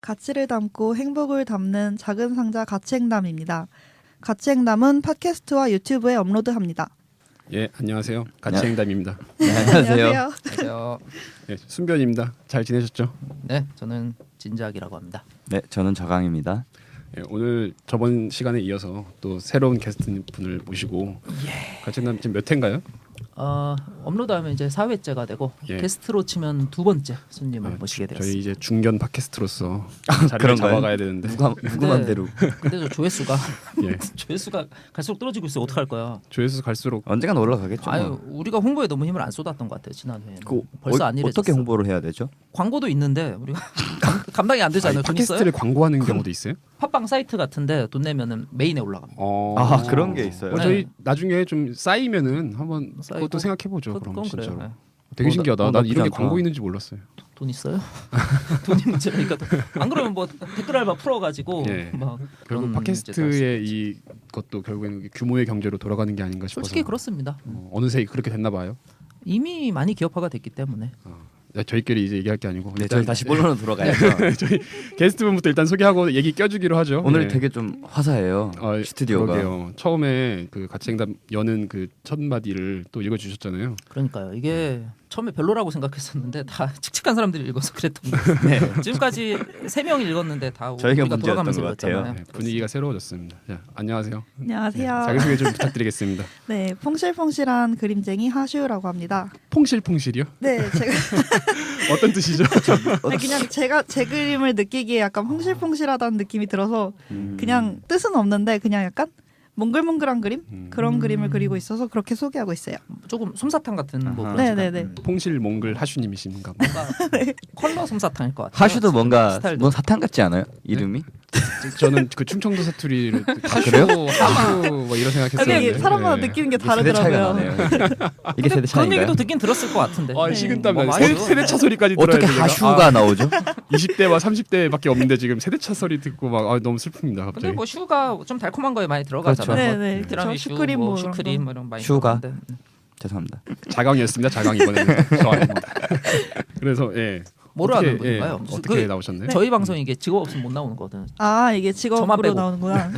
가치를 담고 행복을 담는 작은 상자 가치행담입니다. 가치행담은 팟캐스트와 유튜브에 업로드합니다. 예, 안녕하세요. 가치행담입니다. 네, 안녕하세요. 안녕하세요. 예, 순변입니다. 잘 지내셨죠? 네, 저는 진작이라고 합니다. 네, 저는 저강입니다. 예, 오늘 저번 시간에 이어서 또 새로운 게스트분을 모시고 가치행담 지금 몇 회인가요? 업로드하면 이제 4회째가 되고 예. 게스트로 치면 두 번째 손님을 모시게 되었습니다. 저희 이제 중견 팟캐스트로서 자리를 그런가요? 잡아가야 되는데 누구 맘대로 근데 저 조회수가 예, 조회수가 갈수록 떨어지고 있어. 어떡할 거야? 조회수 갈수록 언젠간 올라가겠죠. 아유, 뭐. 우리가 홍보에 너무 힘을 안 쏟았던 것 같아요. 지난 회에는. 그 벌써 안 이래졌어. 어떻게 홍보를 해야 되죠? 광고도 있는데 우리가 감당이 안 되잖아요. 아니, 돈 있어요? 팟캐스트를 광고하는 경우도 있어요? 팟빵 사이트 같은데 돈 내면은 메인에 올라갑니다. 아, 그런 게 있어요. 저희 나중에 좀 쌓이면은 한번 쌓이고. 그것도 생각해 보죠. 그럼 그건 진짜로. 그래요. 네. 되게 신기하다. 난 나쁘지 이런 게 않다. 광고 있는지 몰랐어요. 돈 있어요? 돈이 문제니까 안 그러면 뭐 댓글 알바 풀어가지고 예. 막 결국 그런 팟캐스트의 이것도 결국에는 규모의 경제로 돌아가는 게 아닌가 싶어서 솔직히 그렇습니다. 어느새 그렇게 됐나 봐요. 이미 많이 기업화가 됐기 때문에 저희끼리 이제 얘기할 게 아니고 네, 일단 저희 다시 본론으로 돌아가야죠. 저희 게스트분부터 일단 소개하고 얘기 껴주기로 하죠. 오늘 네. 되게 좀 화사해요. 스튜디오가. 그러게요. 처음에 그 가치행담 여는 그 첫 마디를 또 읽어주셨잖아요. 그러니까요. 이게 처음에 별로라고 생각했었는데 다 칙칙한 사람들이 읽어서 그랬던 거예요. 네. 지금까지 3명 읽었는데 다 저희가 우리가 문제였던 돌아가면서 것 같아요. 읽었잖아요. 네, 분위기가 새로워졌습니다. 자, 안녕하세요. 안녕하세요. 자기소개 좀 부탁드리겠습니다. 네, 퐁실퐁실한 그림쟁이 하슈라고 합니다. 퐁실퐁실이요? 네, 제가 어떤 뜻이죠? 그냥 제가 제 그림을 느끼기에 약간 퐁실퐁실하다는 느낌이 들어서 그냥 뜻은 없는데 그냥 약간 몽글몽글한 그림? 그런 그림을 그리고 있어서 그렇게 소개하고 있어요. 조금 솜사탕 같은 뭐 아하. 그런 네네네. 퐁실몽글 하슈님이신가 봐. 뭔가 컬러 솜사탕일 것 같아요. 하슈도 뭔가 스타일도. 뭐 사탕 같지 않아요? 이름이? 저는 그 충청도 사투리를 하슈, 그래요? 하슈 뭐 이런 이게 생각했었는데. 사람마다 네. 느끼는 게 세대 차이가 다르더라고요. 나네요. 이게 세대 그런 차이인가요? 얘기도 듣긴 들었을 것 같은데. 아, 식은땀 뭐 나네. 많이 세대차 소리까지 들어야 어떻게 되니까. 하슈가 나오죠? 20대와 30대밖에 없는데 지금 세대차 소리 듣고 막 너무 슬픕니다. 근데 갑자기. 뭐 슈가 좀 달콤한 거에 많이 들어가잖아요. 그렇죠. 뭐 네네. 티라미슈, 슈크림 뭐 뭐 이런 슈크림 거. 뭐 이런 많이 슈가. 들어가는데. 죄송합니다. 자강이었습니다. 자강 이번에는 저 아닙니다. 그래서 예. 뭐를 어떻게, 하는 분인가요? 예, 어떻게 나오셨나요? 저희 방송이 이게 직업 없으면 못 나오는 거거든. 아, 이게 저만 직업으로 빼고. 나오는구나.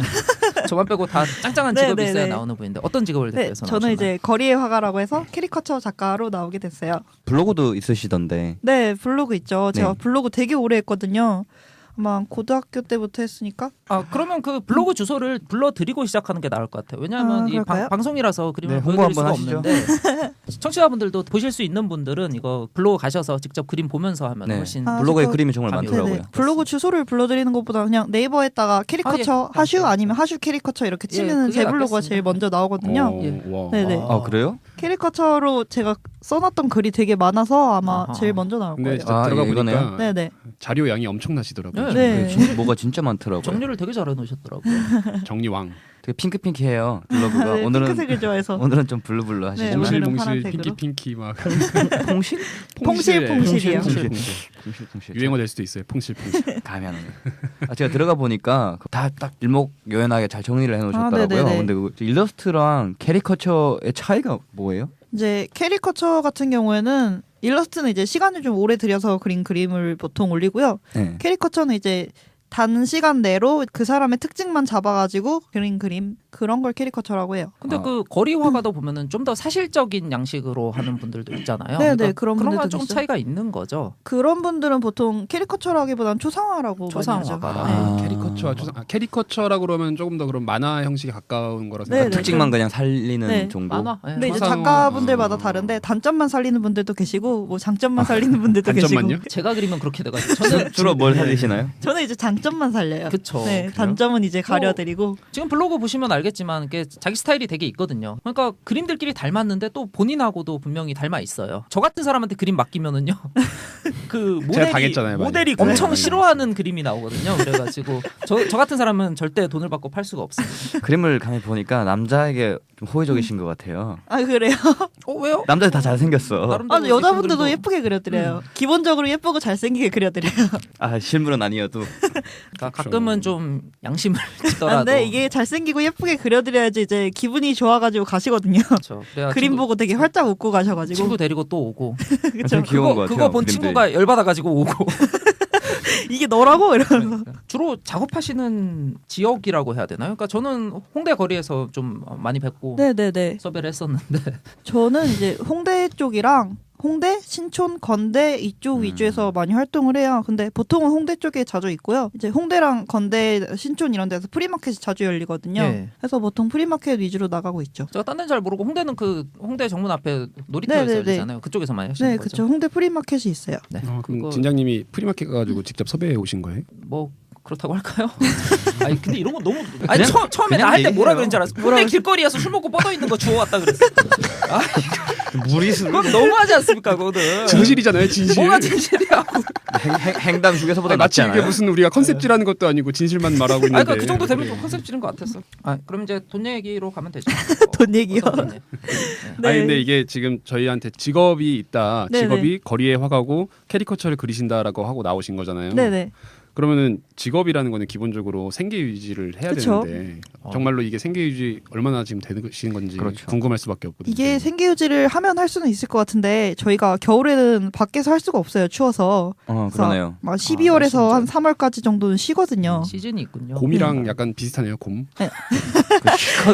저만 빼고 다 짱짱한 네, 직업이 네, 있어야 네. 나오는 분인데 어떤 직업을 네, 대표해서 저는 나오셨나요? 이제 거리의 화가라고 해서 캐리커처 작가로 나오게 됐어요. 블로그도 있으시던데. 네, 블로그 있죠. 제가 네. 블로그 되게 오래 했거든요. 아마 고등학교 때부터 했으니까. 아 그러면 그 블로그 주소를 불러드리고 시작하는 게 나을 것 같아요. 왜냐하면 이 그럴까요? 방송이라서 그림을 네, 홍보 보여드릴 수가 한번 하시죠. 없는데 청취자분들도 보실 수 있는 분들은 이거 블로그 가셔서 직접 그림 보면서 하면 네. 훨씬 아, 블로그에 저- 그림이 정말 감이 많더라고요. 네네. 블로그 주소를 불러드리는 것보다 그냥 네이버에다가 캐리커처 예. 하슈 아니면 하슈 캐리커처 이렇게 예, 치면은 그게 제 블로그가 낫겠습니다. 제일 먼저 나오거든요. 예. 와. 네네. 아, 그래요? 캐리커처로 제가 써놨던 글이 되게 많아서 아마 아하. 제일 먼저 나올 근데 거예요. 진짜 들어가 이거네요. 보니까 네네. 자료 양이 엄청나시더라고요. 네. 네. 뭐가 진짜 많더라고요. 정리를 되게 잘 해놓으셨더라고요. 정리왕. 되게 핑크핑크해요. 블로그가. 네, 오늘은 핑크색을 좋아해서. 오늘은 좀 블루블루 하시지만. 네, 오늘은 몽실몽실 파란색으로. 핑키핑키 막 퐁실? 퐁실퐁실이요. 퐁실. 유행어 될 수도 있어요. 퐁실퐁실. 감이 안 오네. 아, 제가 들어가 보니까 다 딱 일목요연하게 잘 정리를 해놓으셨더라고요. 네네네. 근데 그 일러스트랑 캐리커처의 차이가 뭐예요? 이제 캐리커처 같은 경우에는 일러스트는 이제 시간을 좀 오래 들여서 그린 그림을 보통 올리고요. 네. 캐리커처는 이제 단시간 내로 그 사람의 특징만 잡아가지고 그린 그림 그런 걸 캐리커처라고 해요. 근데 아. 그 거리 화가도 보면은 좀 더 사실적인 양식으로 하는 분들도 있잖아요. 네네, 그런 그런 분들도 건 좀 있어요. 차이가 있는 거죠. 그런 분들은 보통 캐리커처라기보다는 초상화라고 초상화가. 많이 하죠. 아. 캐리커처와 캐리커처라고 그러면 조금 더 그런 만화 형식에 가까운 거라 네네. 생각해요. 특징만 그냥 살리는 네. 정도. 만화. 예. 근데 이제 초상화. 작가분들마다 다른데 단점만 살리는 분들도 계시고 뭐 장점만 살리는 분들도 단점만요? 계시고 제가 그리면 그렇게 돼가지고 저는 주로 뭘 살리시나요? 저는 이제 장점만 살려요. 그쵸. 네, 그래요? 단점은 이제 가려드리고 지금 블로그 보시면 알겠지만 이게 자기 스타일이 되게 있거든요. 그러니까 그림들끼리 닮았는데 또 본인하고도 분명히 닮아 있어요. 저 같은 사람한테 그림 맡기면은요, 그 제가 당했잖아요, 많이. 모델이 엄청 싫어하는 그림이 나오거든요. 그래가지고 저 같은 사람은 절대 돈을 받고 팔 수가 없습니다. 그림을 감히 보니까 남자에게 좀 호의적이신 것 같아요. 아 그래요? 왜요? 남자들 다 잘생겼어. 나름대로 아 여자분들도 예쁜 그림도- 예쁘게 그려드려요. 기본적으로 예쁘고 잘생기게 그려드려요. 아 실물은 아니어도. 그러니까 가끔은 좀 양심을 짓더라도. 근데 이게 잘생기고 예쁘게 그려드려야지 이제 기분이 좋아가지고 가시거든요. 그렇죠. 그래야 그림 친구, 보고 되게 활짝 웃고 가셔가지고. 친구 데리고 또 오고. 그쵸? 귀여운 것 같아요. 그거 본 그림들이. 친구가 열받아가지고 오고. 이게 너라고 이러면서. 주로 작업하시는 지역이라고 해야 되나요? 그러니까 저는 홍대 거리에서 좀 많이 뵙고 네네네. 섭외를 했었는데 저는 이제 홍대 쪽이랑 홍대, 신촌, 건대 이쪽 위주에서 많이 활동을 해요. 근데 보통은 홍대 쪽에 자주 있고요. 이제 홍대랑 건대, 신촌 이런 데서 프리마켓이 자주 열리거든요. 예. 그래서 보통 프리마켓 위주로 나가고 있죠. 제가 딴 데는 잘 모르고 홍대는 그 홍대 정문 앞에 놀이터에서 네네네. 열리잖아요. 그쪽에서 많이 하시는 네, 거죠? 그렇죠. 홍대 프리마켓이 있어요. 네. 그럼 그거 진장님이 프리마켓 가가지고 직접 섭외해 오신 거예요? 뭐 그렇다고 할까요? 아니 근데 이런 건 너무 그냥- 처음에 그냥 나 할 때 뭐라 얘기해요. 그런 줄 알았어. 홍대 길거리에서 술 먹고 뻗어 있는 거 주워왔다 그랬어. 무리수. 그건 너무하지 않습니까, 그거는? 진실이잖아요, 진실. 뭐가 진실이야고? 행담 중에서보다 낫지 마치 이게 않아요? 무슨 우리가 컨셉질하는 것도 아니고 진실만 말하고 있는데. 아니 그러니까 그 정도 되면 좀 컨셉질인 것 같았어. 아 그럼 이제 돈 얘기로 가면 되죠. 돈 얘기요? 어떤 돈 얘기? 네. 아니 근데 이게 지금 저희한테 직업이 있다. 네네. 직업이 거리에 화가고 캐리커처를 그리신다라고 하고 나오신 거잖아요. 네네. 그러면은 직업이라는 거는 기본적으로 생계 유지를 해야 그쵸. 되는데 정말로 이게 생계 유지 얼마나 지금 되시는 건지 그렇죠. 궁금할 수밖에 없거든요. 이게 생계 유지를 하면 할 수는 있을 것 같은데 저희가 겨울에는 밖에서 할 수가 없어요. 추워서. 그래서 그러네요. 막 12월에서 아, 한 3월까지 정도는 쉬거든요. 시즌이 있군요. 곰이랑 약간 비슷하네요. 곰.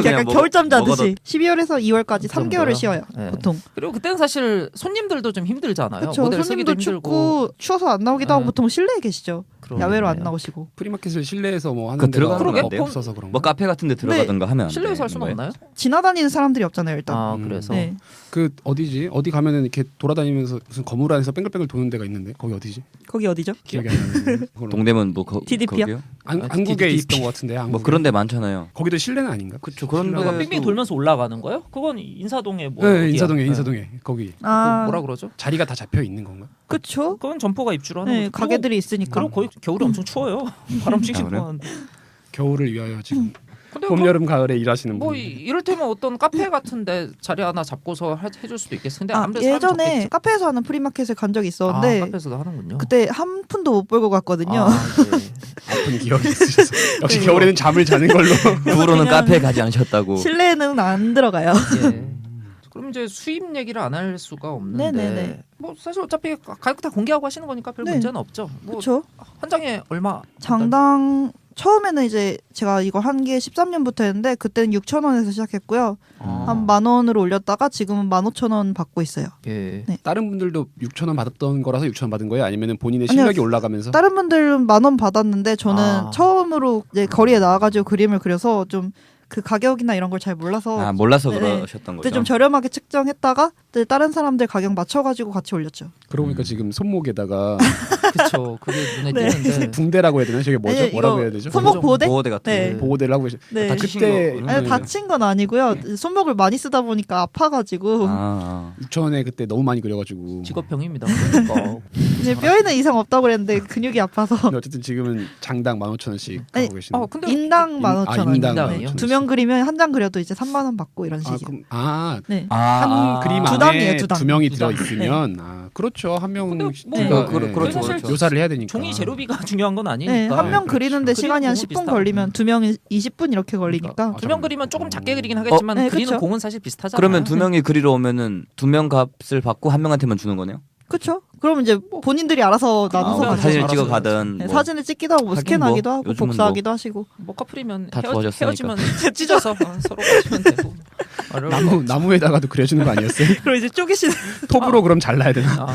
약간 겨울잠 자듯이 먹어도 12월에서 2월까지 그 3개월을 정도요? 쉬어요. 네. 보통. 그리고 그때는 사실 손님들도 좀 힘들잖아요. 그렇죠. 모델 손님도 쓰기도 힘들고. 춥고 추워서 안 나오기도 하고 네. 보통 실내에 계시죠. 그러네요. 야외로 안 나오시고. 프리마켓을 실내에서 뭐 하는 그 데가 들어가는 건 안 없어서 그런 뭐 거. 카페 같은 데 들어가든가 하면 안 실내에서 할 수는 되는 없나요? 지나다니는 사람들이 없잖아요, 일단. 아 음. 그래서 네. 그 어디지? 어디 가면은 이렇게 돌아다니면서 무슨 건물 안에서 뺑글뺑글 도는 데가 있는데 거기 어디지? 거기 어디죠? 기억이 안 나는데. 동대문 뭐 DDP 요? 거기요? 한국에 DDP. 있었던 것 같은데. 뭐 한국에. 그런 데 많잖아요. 거기도 실내는 아닌가? 그쵸, 그런 실내가- 데- 빙빙 돌면서 올라가는 거예요? 그건 인사동에 뭐 네, 어디야? 인사동에 네. 인사동에 거기 아, 뭐라 그러죠? 자리가 다 잡혀 있는 건가? 그쵸? 그건 점포가 입주를 하는 네, 거죠. 가게들이 있으니까. 그리고 거의 겨울에 엄청 추워요. 바람 싱싱 그래요? 부는데. 겨울을 위하여 지금 근데 봄, 여름, 가을에 일하시는 뭐 분. 이를테면 어떤 카페 같은데 자리 하나 잡고서 해줄 수도 있겠어. 근데 아, 아무래도 사람이 예전에 적겠지. 카페에서 하는 프리마켓을 간 적이 아, 있었는데 카페에서도 하는군요. 그때 한 푼도 못 벌고 갔거든요. 아, 네. 아픈 기억이 있으셔서 역시 네. 겨울에는 잠을 자는 걸로. 그 후로는 그냥- 카페에 가지 않으셨다고. 실내에는 안 들어가요. 예. 그럼 이제 수입 얘기를 안 할 수가 없는데 네네네. 뭐 사실 어차피 가격 다 공개하고 하시는 거니까 별 네. 문제는 없죠. 뭐 그렇죠. 한 장에 얼마? 장당 처음에는 이제 제가 이거 한 게 13년부터 했는데 그때는 6,000원에서 시작했고요. 아. 한 10,000원으로 올렸다가 지금은 15,000원 받고 있어요. 예. 네. 다른 분들도 6,000원 받았던 거라서 6,000원 받은 거예요? 아니면 본인의 아니요. 실력이 올라가면서? 다른 분들은 10,000원 받았는데 저는 아. 처음으로 이제 거리에 나와가지고 그림을 그려서 좀 그 가격이나 이런 걸 잘 몰라서 아, 몰라서 네. 그러셨던 그때 거죠. 좀 저렴하게 측정했다가 그때 다른 사람들 가격 맞춰가지고 같이 올렸죠. 그러고 보니까 지금 손목에다가 그렇죠. 그게 눈에 네. 띄는데 붕대라고 해야 되나? 저게 뭐죠? 아니, 뭐라고 이거 해야 되죠? 손목 보호대? 보호대 같은 네. 거. 보호대를 하고 계시. 네. 다 다치신 그때 거구나. 아니 네. 다친 건 아니고요. 손목을 많이 쓰다 보니까 아파가지고 아, 6,000원에 그때 너무 많이 그려가지고. 직업병입니다. 그러니까. 이제 뼈에는 이상 없다고 그랬는데 근육이 아파서 근데 어쨌든 지금은 장당 15,000원씩 아니, 하고 계시는. 근데 인당 15,000원. 인당 인당이요? 15,000원씩. 두 명 그리면 한 장 그려도 이제 3만 원 받고 이런 아, 식이에요. 그럼 네. 한 그림 두 안에 단이에요, 두 단. 두 명이 두 들어 단. 있으면 아 그렇죠 한 명. 근데 뭐 네. 그렇죠, 사실 그렇죠. 묘사를 해야 되니까. 종이 재료비가 중요한 건 아니니까. 네, 한 명 그렇죠. 그리는데 그리는 시간이 한 공은 10분 비슷하고. 걸리면 두 명이 20분 이렇게 걸리니까. 두 명 그리면 조금 작게 그리긴 하겠지만 네, 그리는 그쵸. 공은 사실 비슷하잖아요. 그러면 두 명이 그리러 오면은 두 명 값을 받고 한 명한테만 주는 거네요? 그렇죠? 그럼 이제 본인들이 알아서 나눠서 아, 가죠. 사진을 알아서 찍어 해야지. 가든 네, 뭐. 사진을 찍기도 하고 뭐 하긴 스캔하기도 뭐 하고 요즘은 복사하기도 하시고. 뭐 커플이면 다 좋아졌으니까. 헤어지면 찢어서 서로 가시면 되고. 나무에다가도 그려주는 거 아니었어요? 그럼 이제 쪼개시는. 톱으로 그럼 잘라야 되나?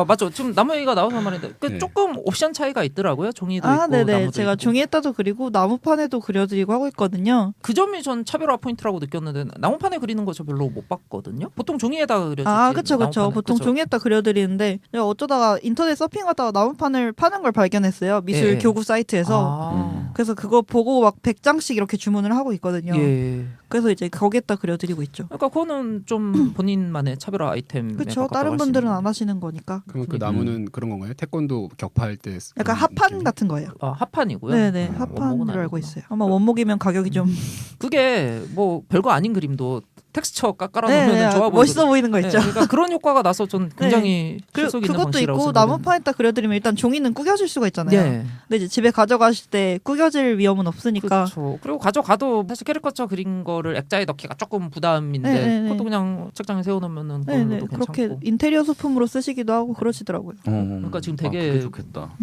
맞죠. 지금 나무 얘기가 나와서 말인데 그 네. 조금 옵션 차이가 있더라고요. 종이도 아, 있고 네네. 나무도 제가 있고. 종이에다도 그리고 나무판에도 그려드리고 하고 있거든요. 그 점이 전 차별화 포인트라고 느꼈는데 나무판에 그리는 거 저 별로 못 봤거든요. 보통 종이에다가 그려주지. 아, 그쵸, 그쵸. 나무판에. 보통 그쵸? 종이에다 그려드리는데 제가 어쩌다가 인터넷 서핑하다가 나무판을 파는 걸 발견했어요. 미술 예. 교구 사이트에서. 아. 그래서 그거 보고 막 100장씩 이렇게 주문을 하고 있거든요. 예. 그래서 이제 거기에다 그려드리고 있죠. 그러니까 그거는 좀 본인만의 차별화 아이템. 그렇죠. 다른 분들은 안 하시는 거니까. 그러면 그 나무는 그런 건가요? 태권도 격파할 때 약간 그런 합판 느낌? 같은 거예요. 합판이고요. 네네. 원목은 합판으로 알고 아니구나. 있어요. 아마 원목이면 가격이 좀 그게 뭐 별거 아닌 그림도 텍스처 깎아라 놓으면 좋아 보이고 멋있어 보이는 거 있죠. 그러니까 그런 효과가 나서 전 굉장히 실속 있는 그것도 방식이라고 있고 생각해요. 나무판에다 그려드리면 일단 종이는 구겨질 수가 있잖아요. 네. 근데 이제 집에 가져가실 때 구겨질 위험은 없으니까. 그렇죠. 그리고 가져가도 사실 캐리커처 그린 거를 액자에 넣기가 조금 부담인데 네, 네, 네. 그것도 그냥 책장에 세워놓으면은 네네. 그걸로도 그렇게 괜찮고. 인테리어 소품으로 쓰시기도 하고 그러시더라고요. 그러니까 지금 되게 그게 좋겠다.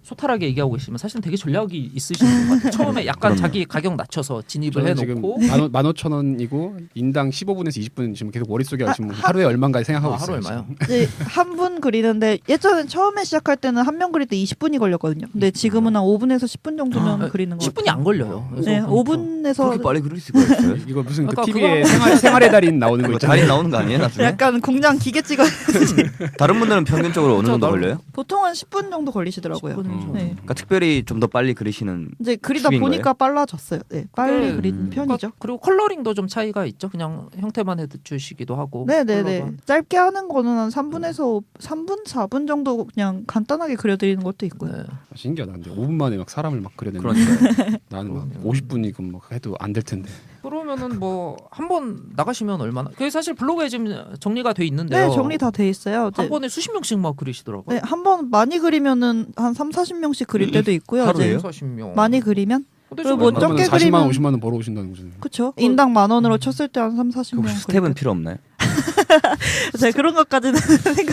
소탈하게 얘기하고 계시면 사실은 되게 전략이 있으신 것 같아요. 처음에 약간 그럼요. 자기 가격 낮춰서 진입을 저는 지금 해놓고 15,000원이고 인당 15분에서 20분 지금 계속 머릿속에 지금 하루에 얼마인가 생각하고 있어요. 하루 얼마요? 이제 한 분 그리는데 예전에 처음에 시작할 때는 한 명 그릴 때 20분이 걸렸거든요. 근데 지금은 한 5분에서 10분 정도면 그리는 거 10분이 같아요. 안 걸려요. 그래서 네, 그렇죠. 5분에서 그렇게 빨리 그릴 수가 있어요? 이거 무슨 그 그러니까 TV에 생활의 달인 나오는 거 이거 있잖아요. 달인 나오는 거 아니에요 나중에? 약간 공장 기계 찍어 다른 분들은 평균적으로 어느 정도 나름- 걸려요? 보통은 10분 정도 걸리시더라고요. 10분 정도. 네. 그러니까 특별히 좀 더 빨리 그리시는 이제 그리다 팁인 보니까 빨라졌어요. 네, 빨리 그게- 그리는 편이죠. 그리고 컬러링도 좀 차이가 있죠. 그냥 형태만 해주시기도 하고. 네네네. 컬러가. 짧게 하는 거는 한 3분에서 3분, 4분 정도 그냥 간단하게 그려드리는 것도 있고요. 네. 신기하다. 근데 5분 만에 막 사람을 막 그려내는. 그러니까요. 나는 막 50분이고 막 해도 안 될 텐데. 그러면은 뭐 한 번 나가시면 얼마나? 그게 사실 블로그에 지금 정리가 돼 있는데요. 네, 정리 다 돼 있어요. 한 번에 수십 명씩 막 그리시더라고요. 네, 한 번 많이 그리면은 한 3, 40명씩 그릴 때도 있고요. 하루에요? 이제 40명. 많이 그리면 근데 그리고 좀 뭐 얼마나- 적게 40만 그리면- 원, 50만 원 벌어오신다는 거잖아요. 그쵸. 인당 10,000원으로 쳤을 때 한 3, 40명. 혹시 스텝은 필요 없나요? 제가 그런 것까지는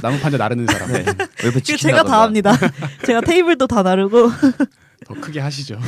나무 판자 나르는 사람. 네. 옆에 지금 제가 다 합니다. 제가 테이블도 다 나르고. 더 크게 하시죠.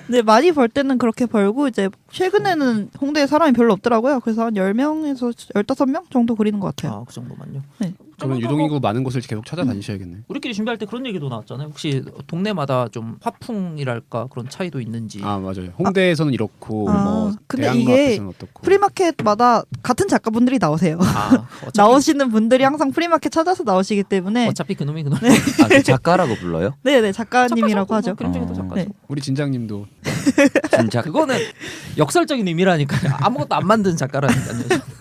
근데 많이 벌 때는 그렇게 벌고 이제 최근에는 홍대에 사람이 별로 없더라고요. 그래서 한 10명에서 15명 정도 그리는 것 같아요. 아, 그 정도만요. 네. 그러면 유동인구 많은 곳을 계속 찾아다니셔야겠네. 우리끼리 준비할 때 그런 얘기도 나왔잖아요. 혹시 동네마다 좀 화풍이랄까 그런 차이도 있는지. 아 맞아요. 홍대에서는 이렇고 아, 뭐 근데 대학로 이게 앞에서는 어떻고. 프리마켓마다 같은 작가분들이 나오세요. 아, 어차피, 나오시는 분들이 항상 프리마켓 찾아서 나오시기 때문에 어차피 그놈이 그놈. 아, 그 작가라고 불러요? 네네 작가님이라고 하죠. 그림 중에도 작가죠. 네. 우리 진장님도 진짜 그거는 역설적인 의미라니까요. 아무것도 안 만든 작가라니까요.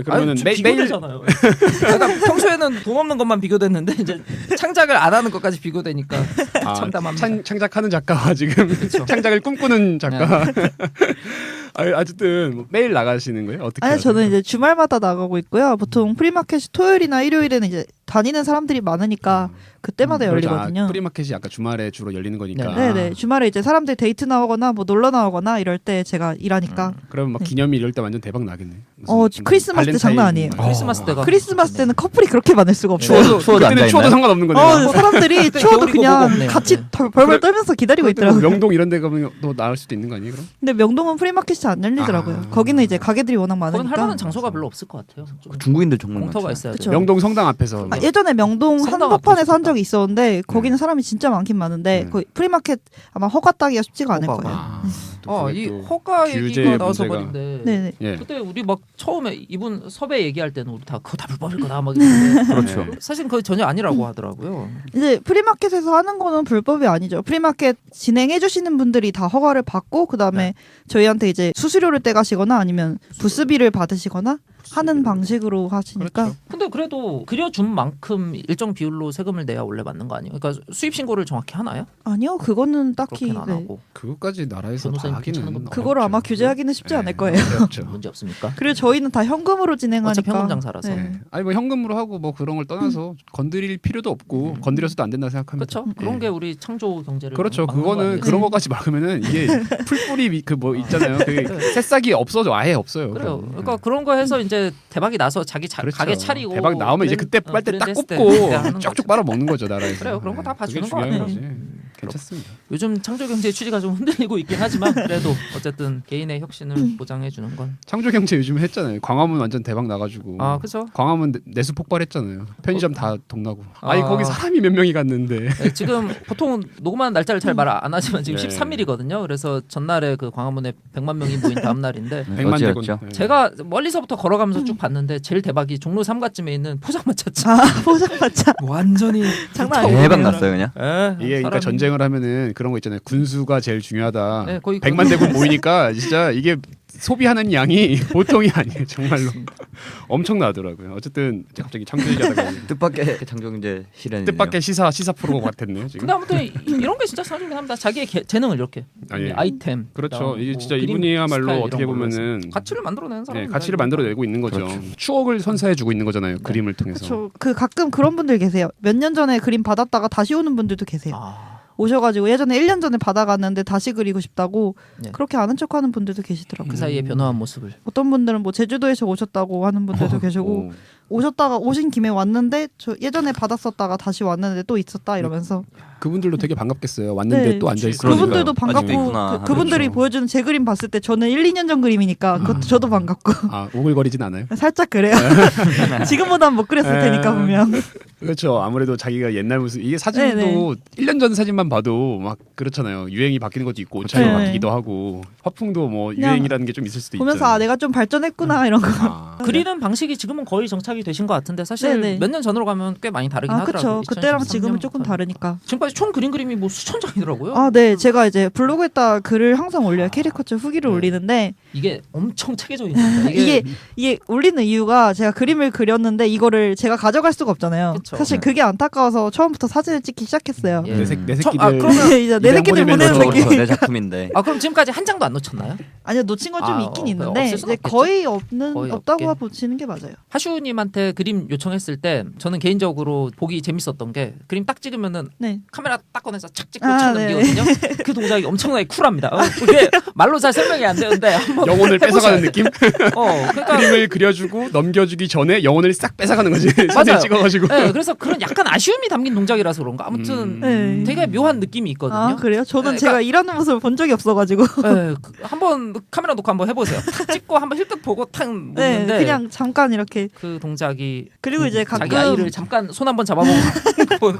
그러면은 매일 비교되잖아요. 약간 평소에는 돈 없는 것만 비교됐는데 이제 창작을 안 하는 것까지 비교되니까 참담합니다. 창작하는 작가와 지금 창작을 꿈꾸는 작가. 어쨌든 뭐 매일 나가시는 거예요? 어떻게? 아니 하세요? 저는 이제 주말마다 나가고 있고요. 보통 프리마켓이 토요일이나 일요일에는 이제 다니는 사람들이 많으니까 그때마다 그렇죠. 열리거든요. 프리마켓이 아까 주말에 주로 열리는 거니까. 네네 주말에 이제 사람들 데이트 나오거나 뭐 놀러 나오거나 이럴 때 제가 일하니까 그러면 막 네. 기념일 이럴 때 완전 대박 나겠네. 무슨 크리스마스 때 장난 아니에요. 크리스마스 때가 크리스마스 때는 커플이 그렇게 많을 수가 없어요. 추워도 그때는 앉아있나요? 추워도 상관없는 거네요. 사람들이 그때 추워도 겨울이고 뭐가 그냥 없네요. 같이 네. 벌벌 떨면서 기다리고 있더라고요. 명동 이런 데 가면 또 나올 수도 있는 거 아니에요? 그럼? 근데 명동은 프리마켓이 안 열리더라고요. 거기는 이제 가게들이 워낙 거긴 할 많으니까. 만한 장소가 별로 없을 것 같아요. 좀 중국인들 정말 공터가 많죠. 있어야 그쵸. 돼요. 명동 성당 앞에서 예전에 명동 성당 한복판에서 한 앞에서 적이 있었는데 거기는 사람이 진짜 많긴 많은데 거기 프리마켓 아마 허가 따기가 쉽지가 않을 허가가. 거예요. 또 그게 이 또 허가 규제 얘기가 나와서 문제가- 말인데 네네. 예. 그때 우리 막 처음에 이분 섭외 얘기할 때는 우리 다 그거 다 불법일 거다 막 이랬는데 그렇죠. 사실 그거 전혀 아니라고 하더라고요. 이제 프리마켓에서 하는 거는 불법이 아니죠. 프리마켓 진행해 주시는 분들이 다 허가를 받고 그다음에 저희한테 이제 수수료를 떼가시거나 아니면 부스비를 받으시거나 하는 방식으로 하시니까 그렇죠. 근데 그래도 그려준 만큼 일정 비율로 세금을 내야 원래 맞는 거 아니에요? 그러니까 수입 신고를 정확히 하나요? 아니요 그거는 딱히 그렇게는 안 네. 하고 그거까지 나라에서 다 변호사님 괜찮은 하기는 건 그거를 아마 규제하기는 쉽지 않을 거예요. 어렵죠. 문제 없습니까? 그리고 저희는 다 현금으로 진행하니까. 어차피 현금 장사라서. 네. 네. 아니 뭐 현금으로 하고 뭐 그런 걸 떠나서 건드릴 필요도 없고 건드려서도 안 된다 생각합니다. 그렇죠. 그런 게 우리 창조 경제를 그렇죠. 막는 거 그거는 아니에요? 그런 것까지 막으면은 이게 풀뿌리 그 뭐 있잖아요. 그 새싹이 없어져 아예 없어요. 그래요. 그건. 그러니까 그런 거 해서 이제 대박이 나서 자기 그렇죠. 가게 차리고 대박 나오면 이제 그때 빨대 딱 브랜드 꼽고 했을 때 하는 쭉쭉 거죠. 빨아 먹는 거죠 나라에서. 그래요. 그런 거다 그게 봐주는 거 중요한 같아요. 거지. 괜찮습니다. 요즘 창조 경제 취지가 좀 흔들리고 있긴 하지만 그래도 어쨌든 개인의 혁신을 보장해 주는 건 창조 경제 요즘 했잖아요. 광화문 완전 대박 나가지고. 아, 그렇죠. 광화문 내수 폭발했잖아요. 편의점 다 동나고. 아. 아니 거기 사람이 몇 명이 갔는데. 네, 지금 보통 녹음하는 날짜를 잘 말 안 하지만 지금 네. 13일이거든요. 그래서 전날에 그 광화문에 100만 명이 모인 다음 날인데 네, 100만 어제였죠. 대군. 네. 제가 멀리서부터 걸어가면서 쭉 봤는데 제일 대박이 종로 3가쯤에 있는 포장마차집. 포장마차 완전히 장난 아니에요. 대박 났어요 그냥. 예, 이게 그러니까 사람이- 전쟁을 하면은 그런 거 있잖아요. 군수가 제일 중요하다. 네, 거의 100만 대군 모이니까 진짜 이게 소비하는 양이 보통이 아니에요. 정말로 엄청나더라고요. 어쨌든 갑자기 창조 얘기하다가 뜻밖의 창조경제 실현이네요. 뜻밖의 시사 프로가 같았네요. 지금. 근데 아무튼 이런 게 진짜 사주긴 합니다. 자기의 재능을 이렇게 아니, 아이템. 그렇죠. 그다음 이게 뭐 진짜 그림, 이분이야말로 스타일 어떻게 이런 걸로 해서 보면은 가치를 만들어내는 사람. 네, 가치를 만들어내고 있는 거죠. 그렇죠. 추억을 선사해주고 있는 거잖아요. 그림을 통해서. 그렇죠. 그 가끔 그런 분들 계세요. 몇 년 전에 그림 받았다가 다시 오는 분들도 계세요. 아, 오셔가지고 예전에 1년 전에 받아갔는데 다시 그리고 싶다고 네. 그렇게 아는 척하는 분들도 계시더라고요. 그 사이에 변화한 모습을. 어떤 분들은 뭐 제주도에서 오셨다고 하는 분들도 계시고 오셨다가 오신 김에 왔는데 저 예전에 받았었다가 다시 왔는데 또 있었다 이러면서 그분들도 되게 반갑겠어요. 왔는데 네. 또 앉아 있어. 그러니까요. 그분들도 아직도 반갑고 있구나 그분들이 하면서. 보여주는 제 그림 봤을 때 저는 1, 2년 전 그림이니까 그것도 저도 반갑고 아 오글거리진 않아요. 살짝 그래요. 지금보단 못 그렸을 테니까 분명. 그렇죠. 아무래도 자기가 옛날 모습 이게 사진도 네네. 1년 전 사진만 봐도 막 그렇잖아요. 유행이 바뀌는 것도 있고 옷차림이 네. 바뀌기도 하고 화풍도 뭐 그냥 유행이라는 게 좀 있을 수도 보면서 있잖아요. 아 내가 좀 발전했구나 이런 거. 아, 그리는 방식이 지금은 거의 정착이 되신 것 같은데 사실 네네. 몇 년 전으로 가면 꽤 많이 다르긴 아 하더라고요. 그쵸. 그때랑 2013 지금은 조금 년부터는. 다르니까. 지금까지 총 그린 그림이 뭐 수천 장이더라고요. 아, 네. 제가 이제 블로그에다 글을 항상 올려요. 캐리커처 후기를 네. 올리는데 이게 엄청 체계져 있는 이게 올리는 이유가 제가 그림을 그렸는데 이거를 제가 가져갈 수가 없잖아요. 그쵸. 사실 네. 그게 안타까워서 처음부터 사진을 찍기 시작했어요. 예. 내 새끼들 그러면 이제 내 새끼들 보내면 보내는 그렇죠. 느낌. 그렇죠. 내 작품인데. 아 그럼 지금까지 한 장도 안 놓쳤나요? 아니요, 놓친 건 좀 아, 있긴 없을 있는데 수는 이제 없겠죠. 거의 거의 없다고 없게. 보시는 게 맞아요. 하슈님한테 그림 요청했을 때 저는 개인적으로 보기 재밌었던 게 그림 딱 찍으면은 네. 카메라 딱 꺼내서 착 찍고 아, 착 네. 넘기거든요. 그 동작이 엄청나게 쿨합니다. 그게 말로 잘 설명이 안 되는데 한번 영혼을 뺏어가는 느낌? 그러니까 그림을 그려주고 넘겨주기 전에 영혼을 싹 뺏어가는 거지. 사진 맞아요. 찍어가지고. 네, 그래서 그런 약간 아쉬움이 담긴 동작이라서 그런가 아무튼 네. 되게 묘한 느낌이 있거든요. 아 그래요? 저는 네, 제가 일하는 모습을 본 적이 없어가지고 네, 한번 카메라 놓고 한번 해보세요. 탁 찍고 한번 힐끗 보고 탁 네, 놓는데 그냥 잠깐 이렇게 그 동작이 그리고 이제 자기 가끔 아이를 잠깐 손 한번 잡아보고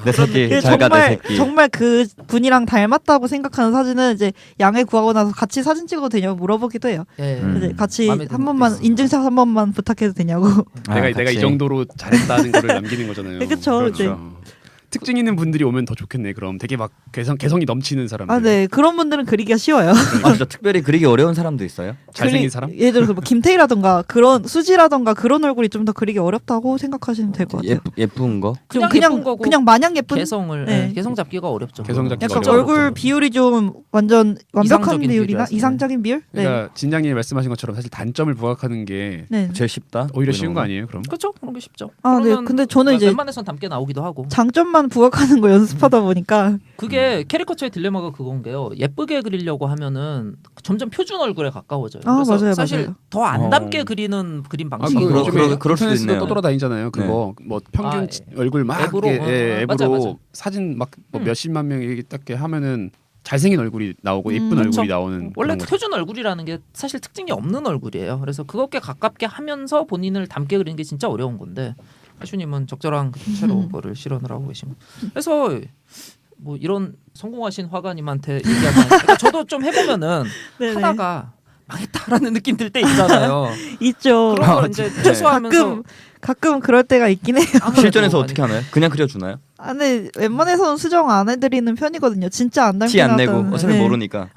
내 새끼 그 잘가 내 정말 새끼. 정말 그 분이랑 닮았다고 생각하는 사진은 이제 양해 구하고 나서 같이 사진 찍어도 되냐고 물어보기도 해요. 예. 이제 같이 마음에 드는 한 번만 것도 인증샷 한 번만 부탁해도 되냐고. 내가 같이. 이 정도로 잘했다는 거를 남기는 거잖아요. 네, 그쵸. 이제. 특징 있는 분들이 오면 더 좋겠네. 그럼 되게 막 개성이 넘치는 사람들. 아, 네. 그런 분들은 그리기가 쉬워요. 아 진짜 특별히 그리기 어려운 사람도 있어요? 잘생긴 사람? 예를 들어서 뭐 김태희라던가 그런 수지라던가 그런 얼굴이 좀 더 그리기 어렵다고 생각하시면 될 것 같아요. 예쁜 거? 좀 그냥 예쁜 거고 그냥 마냥 예쁜 개성을 네. 예, 개성 잡기가 어렵죠. 개성 잡기가 약간 어려워요. 얼굴 비율이 좀 완전 완벽한 이상적인 비율이나 비율이라서. 이상적인 비율? 네. 그러니까 진장님이 말씀하신 것처럼 사실 단점을 부각하는 게 네. 제일 쉽다? 오히려 뭐 쉬운 이런 거 아니에요? 그럼? 그렇죠. 그런 게 쉽죠. 아, 네. 그러면 근데 저는 이제 웬만해선 담게 나오기도 하고. 장점만 부각하는 거 연습하다 보니까 그게 캐리커처의 딜레마가 그건 게요. 예쁘게 그리려고 하면은 점점 표준 얼굴에 가까워져요. 아, 그래서 맞아요, 사실 맞아요. 더 안 어. 담게 그리는 그림 아, 방식이 그러- 요즘에 그럴 수도 인터넷에도 있네요. 떠돌아다니잖아요. 그거 뭐 평균 얼굴 막 앱으로? 이렇게 앱으로 맞아. 사진 막 뭐 몇십만 명이 딱 이렇게 하면은 잘생긴 얼굴이 나오고 예쁜 얼굴이 그쵸. 나오는 원래 그런 거죠. 표준 얼굴이라는 게 사실 특징이 없는 얼굴이에요. 그래서 그것께 가깝게 하면서 본인을 담게 그리는 게 진짜 어려운 건데 하슈님은 적절한 채로 그거를 실현을 하고 계신 거. 그래서 뭐 이런 성공하신 화가님한테 얘기하면 그러니까 저도 좀 해보면은 네네. 하다가 망했다라는 느낌 들 때 있잖아요. 있죠. 그런 걸 이제 최소화하면서 가끔 그럴 때가 있긴 해요. 아무래도 실전에서 많이- 어떻게 하나요? 그냥 그려주나요? 아, 근데 웬만해서는 수정 안 해드리는 편이거든요. 진짜 안 닮긴 티 안 내고 하더라도. 어차피 네. 모르니까.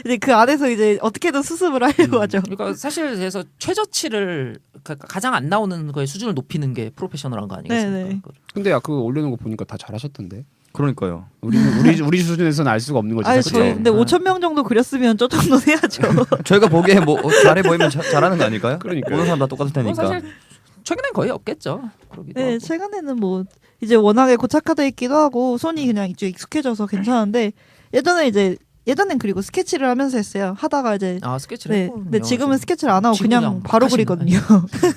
이제 그 안에서 이제 어떻게든 수습을 하려고 하죠. 그러니까 사실 그래서 최저치를 가장 안 나오는 거의 수준을 높이는 게 프로페셔널한 거 아니겠습니까? 네네. 근데 그거 올려놓은 거 보니까 다 잘하셨던데. 그러니까요. 우리 수준에서는 알 수가 없는 거지. 아니 사실. 저희 근데 5천 명 정도 그렸으면 저 정도 해야죠. 저희가 보기에 뭐 잘해 보이면 잘하는 거 아닐까요? 그러니까요. 보는 사람 다 똑같을 뭐 테니까. 사실 최근엔 거의 없겠죠. 그러기도 네, 하고. 최근에는 뭐 이제 워낙에 고착화돼 있기도 하고 손이 그냥 이제 익숙해져서 괜찮은데 예전엔 그리고 스케치를 하면서 했어요. 하다가 이제 아 스케치를 네. 했군요. 근데 지금은 스케치를 안 하고 지금 그냥 그냥 바로 하시는 그리거든요.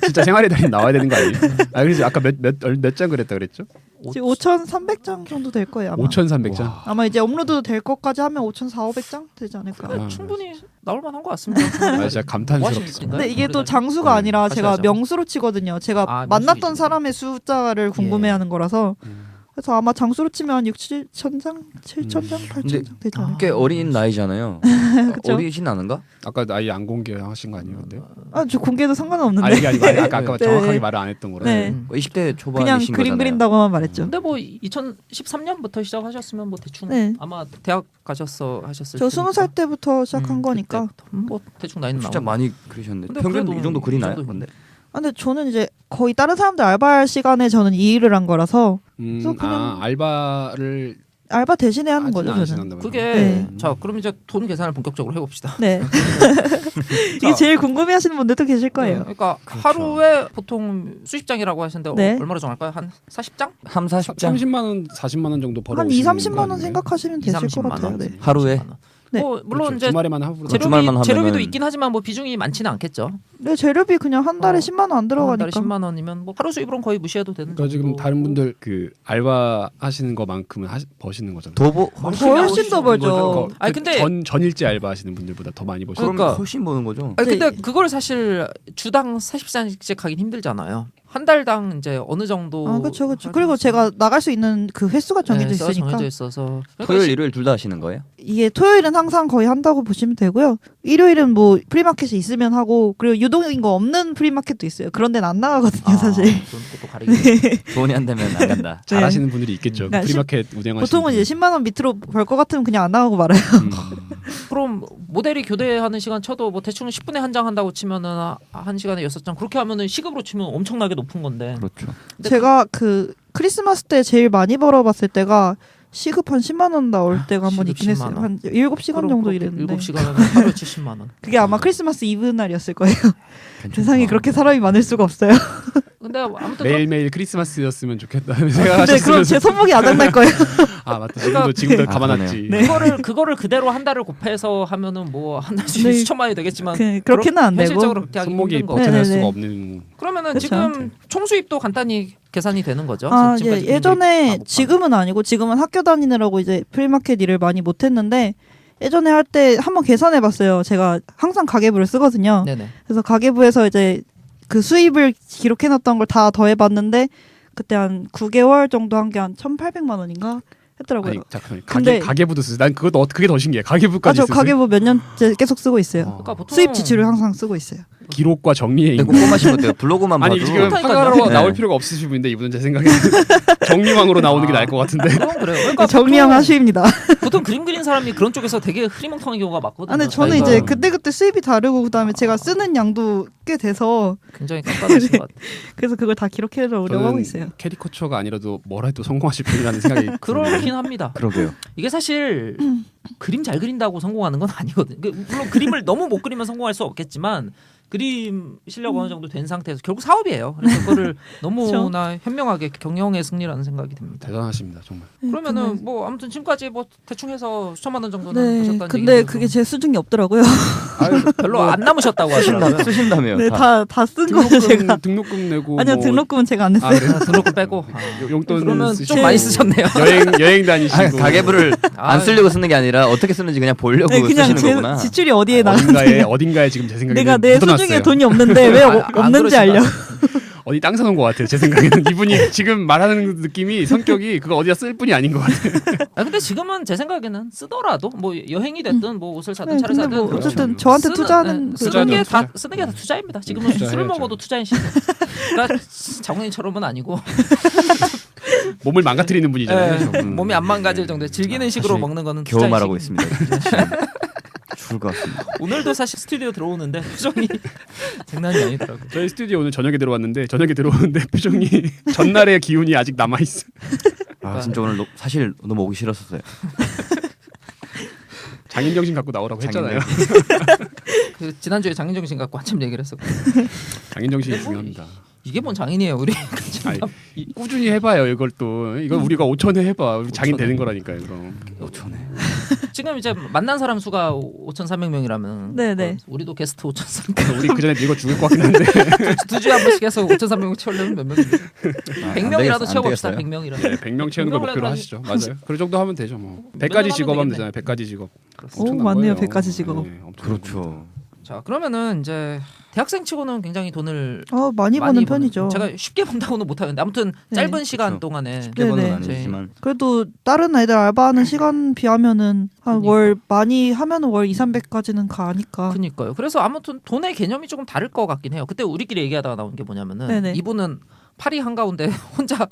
진짜 생활의 달인 나와야 되는 거 아니에요? 아 그래서 아까 몇 장 그랬다 그랬죠? 지금 5,300장 정도 될 거예요. 아마. 5,300장. 아마 이제 업로드 될 것까지 하면 5,400장 되지 않을까. 아, 충분히 나올 만한 것 같습니다. 아 진짜 감탄스럽다. 뭐하시는 근데 이게 또 우리가 장수가 네, 아니라 제가 하셔야죠. 명수로 치거든요. 제가 아, 만났던 명수이죠. 사람의 숫자를 궁금해하는 거라서 그래서 아마 장수로 치면 한 6, 7천 장, 7천 장, 8천 장 되지 않을까. 꽤 어린 나이잖아요. 그쵸? 어리진 않은가? 아까 나이 안 공개하신 거 아니에요? 근데? 아, 저 공개도 상관없는데. 아니 이게 아니고 아까 네. 정확하게 말을 안 했던 거라. 네. 20대 그냥 초반이신 그림 거잖아요. 그린다고만 말했죠. 근데 뭐 2013년부터 시작하셨으면 뭐 대충 네. 아마 대학 가셔서 하셨을 저 테니까. 20살 때부터 시작한 거니까. 그때부터 뭐 대충 나이는 진짜 나오고. 많이 그리셨는데 근데 평균 그래도 이 정도 그리나요? 이 정도 근데 아, 근데 저는 이제 거의 다른 사람들 알바할 시간에 저는 이 일을 한 거라서 그래서 그냥- 알바를 알바 대신에 하는 거죠, 안 저는. 신한다고요? 그게 네. 자 그럼 이제 돈 계산을 본격적으로 해봅시다. 네. 이게 제일 궁금해하시는 분들도 계실 거예요. 네, 그러니까 그렇죠. 하루에 보통 수십장이라고 하시는데 네. 얼마로 정할까요? 한 40장? 3, 40장 30만 원, 40만 원 정도 벌어. 한 2, 30만 원 생각하시면 되실 것 30만 같아요. 원. 네. 하루에? 네. 뭐 물론 이제 주말에만 하고 주말만 하면은- 재료비도 있긴 하지만 뭐 비중이 많지는 않겠죠. 네, 재료비 그냥 한 달에 10만 원 안 한 들어가니까. 달에 10만 원이면 뭐 하루 수입으로는 거의 무시해도 되는. 그러니까 지금 정도. 다른 분들 그 알바 하시는 거만큼은 버시는 거잖아요. 훨씬 더 벌죠. 아니, 근데- 전일제 알바 하시는 분들보다 더 많이 버시는 그럼 그러니까- 훨씬 버는 거죠. 아니, 근데 이제- 그걸 사실 주당 40장씩 하긴 힘들잖아요. 한 달당 이제 어느 정도. 아, 그렇죠, 그렇죠. 그리고 제가 나갈 수 있는 그 횟수가 정해져 네, 있으니까 정해져 있어서. 그러니까 토요일, 일요일 둘 다 하시는 거예요? 이게 토요일은 항상 거의 한다고 보시면 되고요. 일요일은 뭐 프리마켓이 있으면 하고 그리고 유동인 거 없는 프리마켓도 있어요. 그런 데는 안 나가거든요, 사실. 그런 것도 가리기. 돈이 안 되면 안 간다. 네. 잘하시는 분들이 있겠죠. 그러니까 프리마켓 운영하시는 보통은 이제 10만 원 밑으로 벌 것 같으면 그냥 안 나가고 말아요. 그럼 모델이 교대하는 시간 쳐도 뭐 대충 10분에 한 장 한다고 치면은 한 시간에 6장 그렇게 하면은 시급으로 치면 엄청나게 높은 건데. 그렇죠. 근데 제가 그 크리스마스 때 제일 많이 벌어봤을 때가 시급 한 10만 원 나올 때가 한 번 시급 있긴 10만 했어요. 원. 한 7시간 정도 일했는데 7시간이면 하루에 70만 원. 그게 아마 크리스마스 이브 날이었을 거예요. 괜찮다. 세상에 그렇게 사람이 많을 수가 없어요. 근데 아무튼 매일매일 크리스마스였으면 좋겠다 근데 생각하셨으면 그럼 제 손목이 아작날 거예요. 아 맞다. 지금도 아, 감아놨지. 네. 그거를 그대로 한 달을 곱해서 하면은 뭐 한 달씩 네. 수천만이 되겠지만 그렇게는 안 되고. 현실적으로 그렇게 하기 손목이 힘든 거. 버텨낼 네네네. 수가 없는. 그러면은 그쵸. 지금 총수입도 간단히 계산이 되는 거죠. 아, 예. 지금까지 예전에 분들이 다 지금은 아니고 지금은 학교 다니느라고 이제 프리마켓 일을 많이 못 했는데 예전에 할 때 한번 계산해 봤어요. 제가 항상 가계부를 쓰거든요. 네네. 그래서 가계부에서 이제 그 수입을 기록해 놨던 걸 다 더해 봤는데 그때 한 9개월 정도 한 게 한 1,800만 원인가 했더라고요. 아니 잠깐만. 근데- 가계부도 쓰. 난 그게 더 신기해. 아, 가계부까지 저 쓰세요? 가계부 몇 년째 계속 쓰고 있어요. 그러니까 보통 수입 지출을 항상 쓰고 있어요. 기록과 정리에 근데 꼼꼼하신 것같요 블로그만 아니 봐도 지금 그렇다니까요. 파가로 네. 나올 필요가 없으신 분인데 이분은 제 생각에 정리왕으로 나오는 게 나을 것 같은데. 그건 그래요. 그러니까 정리형 하시입니다. 보통 그림 그리는 사람이 그런 쪽에서 되게 흐리멍텅한 경우가 많거든요. 아, 근데 저는 자기가 이제 그때그때 수입이 다르고 그다음에 제가 쓰는 양도 꽤 돼서 굉장히 깐깐하신 것 같아요. 그래서 그걸 다 기록해 놓으려고 하고 있어요. 캐리커처가 아니라도 뭘 해도 성공하실 분이라는 생각이. 그렇긴 합니다. 그러게요. 이게 사실 그림 잘 그린다고 성공하는 건 아니거든요. 물론 그림을 너무 못 그리면 성공할 수 없겠지만 그림 실력 어느 정도 된 상태에서 결국 사업이에요. 그래서 그거를 너무나 현명하게 경영의 승리라는 생각이 듭니다. 대단하십니다 정말. 그러면은 뭐 아무튼 지금까지 뭐 대충 해서 수천만 원 정도는 네, 하셨다는 근데 얘기죠. 그게 제 수중이 없더라고요. 아유, 별로 안 남으셨다고 하시더라고요. 쓰신다며요. 네, 다. 다 쓴 거예요, 제가. 등록금 내고. 아니요, 뭐 등록금은 제가 안 아, 냈어요. 그래요? 등록금 빼고 용돈 그러면 쓰시고 좀 많이 쓰셨네요. 여행 다니시고. 아, 가계부를 아, 안 쓰려고 쓰는 게 아니라 어떻게 쓰는지 그냥 보려고 네, 그냥 쓰시는 제 거구나. 지출이 어디에 나갔는지 어딘가에 지금 제 생각에 내가 내 수중에 돈이 없는데 왜 안 없는지 그러시나? 알려. 어디 땅 사놓은 것 같아요. 제 생각에는 이분이 지금 말하는 느낌이 성격이 그거 어디다 쓸 뿐이 아닌 것 같아요. 아 근데 지금은 제 생각에는 쓰더라도 뭐 여행이 됐든 뭐 옷을 사든 네, 차를 근데 사든 뭐 그렇죠. 어쨌든 저한테 쓰는- 투자하는 네, 그거는 쓰는 게 투자. 다 쓰는 게 다 투자입니다. 지금은 투자해야죠. 술을 먹어도 투자인 시대. 그러니까 장훈이처럼은 아니고 몸을 망가뜨리는 분이잖아요. 네, 몸이 안 망가질 정도의 즐기는 식으로 사실 먹는 거는 겨우 투자인 말하고 시기입니다. 있습니다. 죽을 것 같습니다. 오늘도 사실 스튜디오 들어오는데 표정이 장난이 아니더라고요. 저희 스튜디오 오늘 저녁에 들어오는데 표정이 전날의 기운이 아직 남아 있어. 아 진짜 오늘 사실 너무 오기 싫었어요. 장인 정신 갖고 나오라고 했잖아요. 그 지난주에 장인 정신 갖고 한참 얘기를 했었고 장인 정신이 중요합니다. 이게 뭔 장인이에요 우리. 아니, 꾸준히 해봐요. 이걸 또 이건 우리가 5천회 해봐. 우리 장인 되는 거라니까요. 그럼. 5천에. 지금 이제 만난 사람 수가 5,300명이라면 네네. 우리도 게스트 5,300명 우리 그 전에 늙어 죽을 것 같긴 한데. 두 주에 한 번씩 해서 5,300명 채우려면 몇 명인데 100명이라도 채워봅시다. 100명이라도. 네, 100명 채우는 걸 목표로 하시죠. 맞아요. 그 정도 하면 되죠. 뭐 100가지 직업 하면 되잖아요. 100가지 직업. 오, 엄청난 맞네요. 거예요. 100가지 직업. 네, 엄청난 그렇죠. 자 그러면은 이제 대학생치고는 굉장히 돈을 많이 버는 편이죠. 제가 쉽게 번다고는 못하는데 아무튼 네. 짧은 시간 그렇죠. 동안에 쉽게 버는 건 네네. 아니지만 그래도 다른 애들 알바하는 시간 비하면은 한 그러니까. 월 많이 하면은 월 2, 300까지는 가니까. 그니까요. 그래서 아무튼 돈의 개념이 조금 다를 것 같긴 해요. 그때 우리끼리 얘기하다가 나온 게 뭐냐면은 네네. 이분은 파리 한가운데 혼자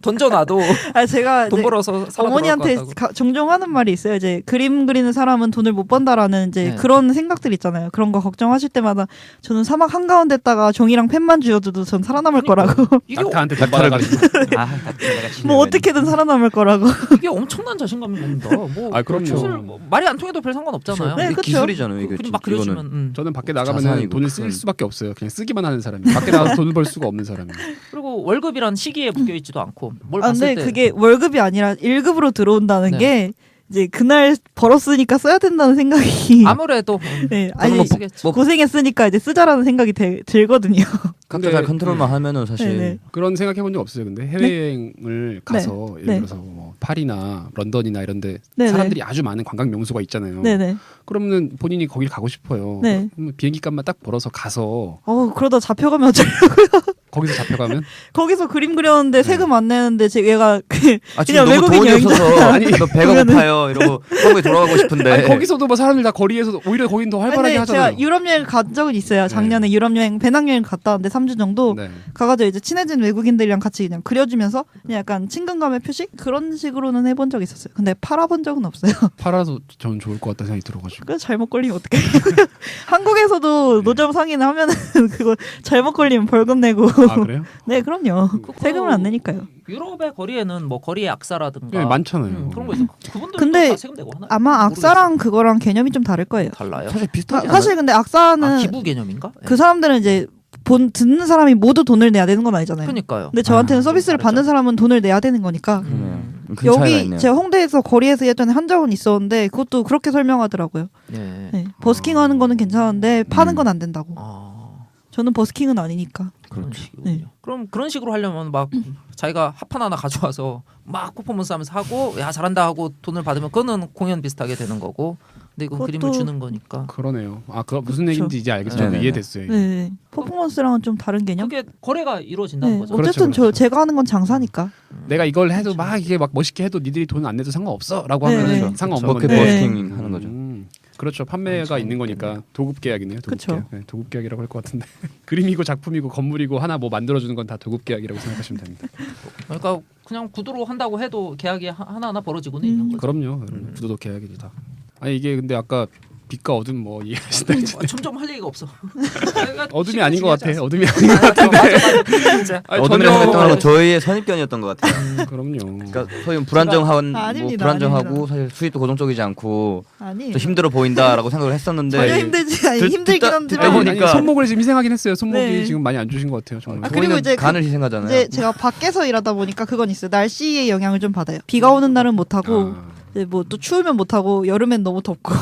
던져놔도 아 제가 돈 이제 벌어서 살아 어머니한테 돌아올 것 같다고. 종종 하는 말이 있어요. 이제 그림 그리는 사람은 돈을 못 번다라는 이제 네. 그런 생각들 있잖아요. 그런 거 걱정하실 때마다 저는 사막 한가운데다가 종이랑 펜만 쥐어줘도 전 살아남을 거라고. 이게, 낙타한테 돈 받아가지고. 아, 내가 뭐 어떻게든 살아남을 거라고. 이게 엄청난 자신감이 옵니다. 뭐 아, 그럼요. 사실 뭐 말이 안 통해도 별 상관없잖아요. 네, 이게 그쵸. 기술이잖아요. 이게 그림 막 이거는. 그려주면. 저는 밖에 나가면 자산이고 돈을 쓸 큰. 수밖에 없어요. 그냥 쓰기만 하는 사람이에요. 밖에 나가서 돈을 벌 수가 없는 사람이에요. 그리고 월급이란 시기에 묶여 있지도 않고 뭘 아, 봤을 근데 때 그게 월급이 아니라 1급으로 들어온다는 네. 게 이제 그날 벌었으니까 써야 된다는 생각이. 아무래도 네, 아니 아니 뭐 고생했으니까 이제 쓰자라는 생각이 들거든요. 각자 잘 컨트롤만 하면은 사실 네네. 그런 생각해 본 적 없어요. 근데 해외여행을 가서 예를 네. 들어서 뭐 파리나 런던이나 이런데 네네. 사람들이 아주 많은 관광 명소가 있잖아요. 네네. 그러면은 본인이 거길 가고 싶어요. 네. 그러면 비행기 값만 딱 벌어서 가서 그러다 잡혀가면 어쩌 거기서 잡혀가면 거기서 그림 그렸는데 세금 안 내는데 얘가 아 지금 그냥 너무 외국인 돈이 여행자. 없어서 아니, 너 배가 그러면은- 고파요 이러고 한국에 돌아가고 싶은데 아니, 거기서도 뭐 사람들 다 거리에서 오히려 거긴 더 활발하게 근데 하잖아요. 제가 유럽 여행 간 적은 있어요. 작년에 유럽 여행 배낭여행 갔다 왔는데 3주 정도 네. 가가지고 이제 친해진 외국인들이랑 같이 그냥 그려주면서 그냥 약간 친근감의 표식 그런 식으로는 해본 적 있었어요. 근데 팔아본 적은 없어요. 팔아서 전 좋을 것 같다는 생각이 들어가지고. 그래서 잘못 걸리면 어떡해. 한국에서도 노점 상인 하면은 그거 잘못 걸리면 벌금 내고. 아 그래요? 네, 그럼요. 그거 세금을 안 내니까요. 유럽의 거리에는 뭐 거리의 악사라든가 네, 많잖아요. 그런 거 있어. 그분들 근데 다 세금 내고 하나? 아마 악사랑 그거랑 개념이 좀 다를 거예요. 달라요. 사실 비슷하지 않아요? 사실 근데 악사는 아, 기부 개념인가? 그 사람들은 이제 듣는 사람이 모두 돈을 내야 되는 건 아니잖아요. 그러니까요. 근데 저한테는 아, 서비스를 다르죠. 받는 사람은 돈을 내야 되는 거니까. 큰 차이가 여기 있네요. 제가 홍대에서 거리에서 예전에 한 적은 있었는데 그것도 그렇게 설명하더라고요. 네. 네. 버스킹 하는 거는 괜찮은데 파는 건 안 된다고. 아, 저는 버스킹은 아니니까. 그런 그렇죠. 식이군요. 네. 그럼 그런 식으로 하려면 막 자기가 합판 하나 가져와서 막 퍼포먼스 하면서 하고 야 잘한다 하고 돈을 받으면 그거는 공연 비슷하게 되는 거고 근데 이건 그것도- 그림을 주는 거니까 그러네요. 아, 그 무슨 그쵸. 얘기인지 이제 알겠어요. 네네네. 이해됐어요. 네. 퍼포먼스랑은 좀 다른 개념? 그게 거래가 이루어진다는 네. 거죠. 그렇죠, 어쨌든 그렇죠. 제가 하는 건 장사니까. 내가 이걸 해도 막 이게 막 멋있게 해도 니들이 돈 안 내도 상관없어라고 네, 하면 네. 은 상관없는 그렇게 건데. 네. 버스킹 하는 거죠. 그렇죠. 판매가 있는 거니까 도급 계약이네요. 도급 그쵸. 계약. 네, 도급 계약이라고 할 것 같은데 그림이고 작품이고 건물이고 하나 뭐 만들어주는 건 다 도급 계약이라고 생각하시면 됩니다. 그러니까 그냥 구두로 한다고 해도 계약이 하나하나 벌어지고는 있는 거죠. 그럼요. 구도도 계약이죠 다. 아니 이게 근데 아까 빛과 어둠 뭐 이해하시다 점점 할 얘기가 없어. 어둠이 아닌 것 같아. 어둠이 아닌 것 맞아, 같은데. 맞아. 진짜. 아니, 어둠이라고 전혀- 했던 건 저희의 선입견이었던 것 같아요. 그럼요. 그러니까 소위 불안정한 아, 뭐 아닙니다, 불안정하고 아닙니다. 사실 수입도 고정적이지 않고 아니. 또 힘들어 보인다라고 생각을 했었는데 전혀 힘들지 아니 듣- 힘들긴 듣다- 한지만 듣다 아니, 보니까- 손목을 지금 희생하긴 했어요. 손목이 네. 지금 많이 안 주신 것 같아요. 정말. 아, 그리고 저희는 이제 간을 희생하잖아요. 이제 제가 밖에서 일하다 보니까 그건 있어요. 날씨의 영향을 좀 받아요. 비가 오는 날은 못 하고 아, 이제 뭐 또 추우면 못 하고 여름엔 너무 덥고.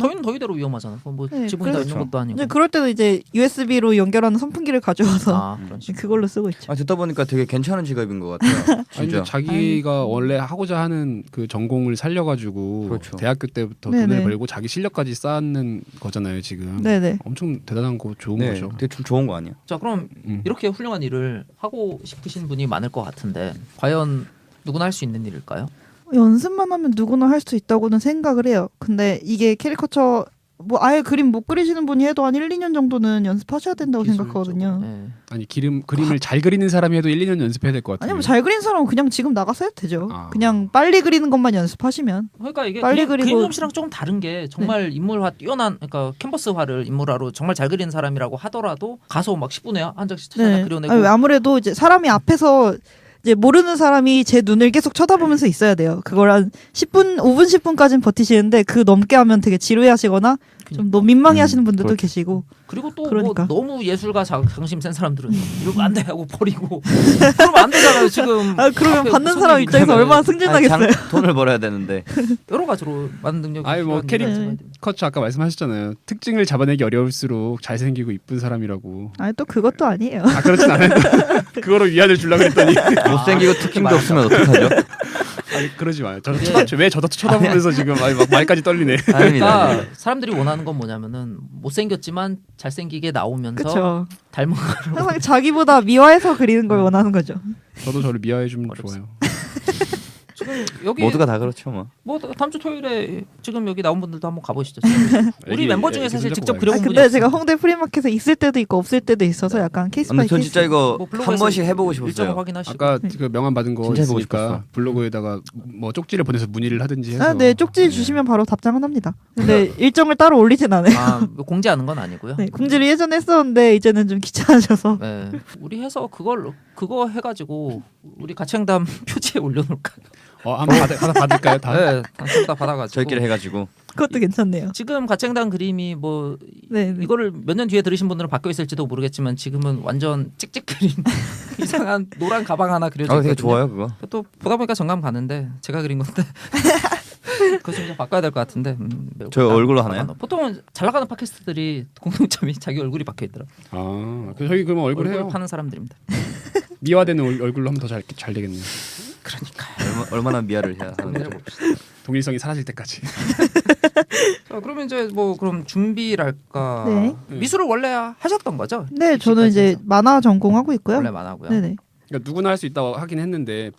더위는 더위대로 위험하잖아. 그건 뭐 네, 지붕이 다 그래서- 있는 것도 아니고. 이제 그럴 때는 이제 USB로 연결하는 선풍기를 가져와서 아, 그런 식으로. 그걸로 쓰고 있죠. 아, 듣다 보니까 되게 괜찮은 직업인 것 같아요. 아니, 진짜. 근데 자기가 원래 하고자 하는 그 전공을 살려가지고 그렇죠. 대학교 때부터 네네. 돈을 벌고 자기 실력까지 쌓는 거잖아요. 지금 네네. 엄청 대단한 거 좋은 네, 거죠. 되게 좀 좋은 거 아니야? 자, 그럼 음. 이렇게 훌륭한 일을 하고 싶으신 분이 많을 것 같은데 과연 누구나 할 수 있는 일일까요? 연습만 하면 누구나 할 수 있다고는 생각을 해요. 근데 이게 캐리커처 뭐 아예 그림 못 그리시는 분이 해도 한 1, 2년 정도는 연습하셔야 된다고 생각하거든요. 네. 아니 그림을 잘 그리는 사람이 해도 1, 2년 연습해야 될 것 같아요. 아니면 뭐 잘 그리는 사람은 그냥 지금 나가서 해도 되죠. 아. 그냥 빨리 그리는 것만 연습하시면. 그러니까 이게 빨리 그림 그리고- 연습이랑 조금 다른 게 정말 인물화 뛰어난 그러니까 캔버스화를 인물화로 정말 잘 그리는 사람이라고 하더라도 가서 막 10분에 한 장씩 찾아내 그려내고 아니, 아무래도 이제 사람이 앞에서 이제 모르는 사람이 제 눈을 계속 쳐다보면서 있어야 돼요. 그걸 한 10분, 5분, 10분까지는 버티시는데 그 넘게 하면 되게 지루해하시거나 좀 너무 민망해하시는 분들도 그렇죠. 계시고. 그리고 또 그러니까. 뭐 너무 예술가 자긍심 센 사람들은 이러면 안 돼 하고 버리고 그러면 안 되잖아요 지금. 아 그러면 앞에 받는 손님이 사람 입장에서 있는데 얼마나 승진하겠어요. 돈을 벌어야 되는데. 여러 가지로 많은 능력이 아니 뭐 필요한 캐릭- 일을 커처 아까 말씀하셨잖아요. 특징을 잡아내기 어려울수록 잘생기고 이쁜 사람이라고. 아니 또 그것도 아니에요. 아 그렇진 않아요. 그거로 위안을 주려고 했더니 못생기고 특징도 없으면 어떡하죠? 아니 그러지 마요. 왜 저도 쳐다보면서 지금 아니, 막 말까지 떨리네. 아닙니다. 그러니까 사람들이 원하는 건 뭐냐면은 못생겼지만 잘생기게 나오면서 그렇죠. 닮은 항상 자기보다 미화해서 그리는 걸 원하는 거죠. 저도 저를 미화해 주면 어렵습니다. 좋아요. 여기 모두가 다 그렇죠 뭐. 뭐 다음 주 토요일에 지금 여기 나온 분들도 한번 가보시죠. 우리 애기- 멤버 중에 애기 사실 손잡고 직접 가야지. 그려본 분이 근데 없어요. 제가 홍대 프리마켓에 있을 때도 있고 없을 때도 있어서 약간 케이스 근데 바이 전 케이스. 진짜 이거 뭐 블로그에서 한 번씩 해보고 일정을 싶었어요. 확인하시고. 아까 그 명함 받은 거 진짜 해보고 있으니까 싶었어. 블로그에다가 뭐 쪽지를 보내서 문의를 하든지 해서. 아, 네, 쪽지 주시면 바로 답장은 합니다. 근데 일정을 따로 올리진 않아요. 뭐 공지하는 건 아니고요. 네, 공지를 예전에 했었는데 이제는 좀 귀찮아져서. 네. 우리 해서 그거 해가지고 우리 가창담 표지에 올려놓을까? 한번 받을까요? 다. 네, 당첨 다 받아가지고. 저희끼리 해가지고 그것도 괜찮네요. 지금 가창단 그림이 뭐 네, 네. 이거를 몇 년 뒤에 들으신 분들은 바뀌어 있을지도 모르겠지만 지금은 완전 찍찍 그림 이상한 노란 가방 하나 그려져 있거든요. 되게 좋아요 그거. 또 보다 보니까 정감 가는데 제가 그린 건데 그거 좀 이제 바꿔야 될 것 같은데. 저 얼굴로 하나요? 보통은 잘 나가는 팟캐스트들이 공통점이 자기 얼굴이 박혀 있더라. 저희 그러면 얼굴 얼굴 해요. 파는 사람들입니다. 미화되는 얼굴로 하면 더 잘 되겠네요. 그러니까요. 얼마나 미아를 해야 하는지. 동일성이 사라질 때까지. 자, 그러면 이제 뭐 그럼 준비랄까. 네. 미술을 원래 하셨던 거죠? 네, 저는 이제 만화 전공하고 있고요. 원래 만화고요. 네네. 그러니까 누구나 할 수 있다고 하긴 했는데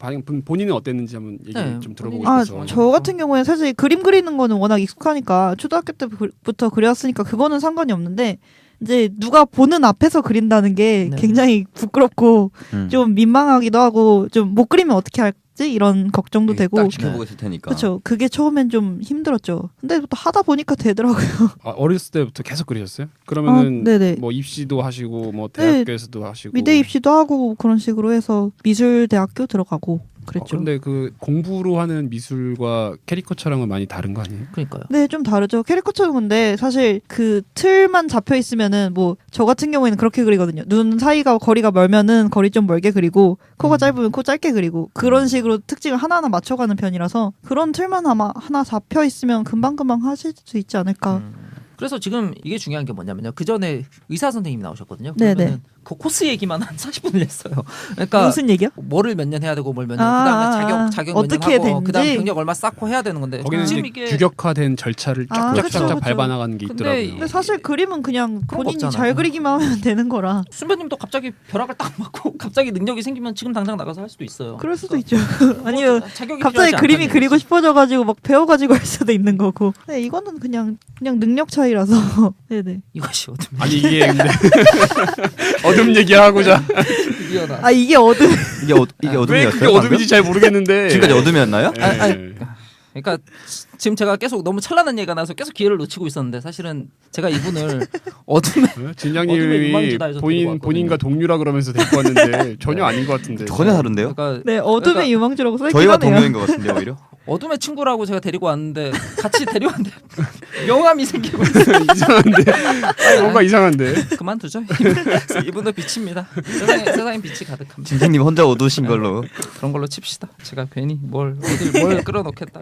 본인은 어땠는지 한번 얘기 네, 좀 들어보고 본인이 싶어서. 저 같은 경우에는 사실 그림 그리는 거는 워낙 익숙하니까 초등학교 때부터 그렸으니까 그거는 상관이 없는데 이제 누가 보는 앞에서 그린다는 게 네. 굉장히 부끄럽고 좀 민망하기도 하고 좀 못 그리면 어떻게 할지 이런 걱정도 되고 딱 지켜보고 있을 테니까. 그렇죠. 그게 처음엔 좀 힘들었죠. 근데 또 하다 보니까 되더라고요. 어렸을 때부터 계속 그리셨어요? 그러면은 네네. 뭐 입시도 하시고 뭐 네. 대학교에서도 하시고 미대 입시도 하고 그런 식으로 해서 미술대학교 들어가고 그랬죠. 근데 그 공부로 하는 미술과 캐리커처랑은 많이 다른 거 아니에요? 그러니까요. 네, 좀 다르죠. 캐리커처는 근데 사실 그 틀만 잡혀 있으면은 뭐 저 같은 경우에는 그렇게 그리거든요. 눈 사이가 거리가 멀면은 거리 좀 멀게 그리고 코가 짧으면 코 짧게 그리고 그런 식으로 특징을 하나하나 맞춰가는 편이라서 그런 틀만 아마 하나 잡혀 있으면 금방금방 하실 수 있지 않을까. 그래서 지금 이게 중요한 게 뭐냐면요. 그 전에 의사 선생님이 나오셨거든요. 네네. 그러면은 그 코스 얘기만 한 40분을 했어요. 그러니까 무슨 얘기야? 뭐를 몇 년 해야 되고 뭘 몇 년, 아, 그다음에 자격 몇 어떻게 년 하고, 그다음 되는지. 경력 얼마 쌓고 해야 되는 건데 거기는 지금 이제 이게 규격화된 절차를 아, 쫙쫙쫙 그쵸, 그쵸. 밟아나가는 게 근데 있더라고요. 근데 사실 그림은 그냥 그런 거 본인이 없잖아요. 잘 그리기만 하면 되는 거라 순배님도 갑자기 벼락을 딱 맞고 갑자기 능력이 생기면 지금 당장 나가서 할 수도 있어요. 그럴 수도 그러니까 있죠. 아니면 뭐 자격이 갑자기 필요하지 그림이 않다는 그리고 얘기지. 싶어져가지고 막 배워가지고 할 수도 있는 거고. 네, 이거는 그냥 능력 차이라서. 네네. 이것이 어둠. 아니 이게 근데 어둠 얘기하고자 드디어다. 아 이게 어둠. 이게 왜 어둠이었어요? 그게 어둠인지 잘 모르겠는데 지금까지 어둠이었나요? 예. 그러니까 지금 제가 계속 너무 찬란한 얘기가 나서 계속 기회를 놓치고 있었는데 사실은 제가 이분을 어둠에 어둠의 진장님이 유망주다 해서 데리고 왔거든요. 본인과 동료라 그러면서 데리고 왔는데 전혀 아닌 것 같은데. 전혀 다른데요? 그러니까 네, 어둠의 그러니까 유망주라고 써있긴 저희가 하네요. 동료인 것 같은데 오히려. 어둠의 친구라고 제가 데리고 왔는데 같이 데려왔는데 명함이 생기고 있어요. 이상한데. 뭔가 이상한데. 그만두죠. 이분도 빛입니다. 세상에 빛이 가득합니다. 진생님 혼자 어두우신 걸로. 그런 걸로 칩시다. 제가 괜히 뭘 끌어놓겠다.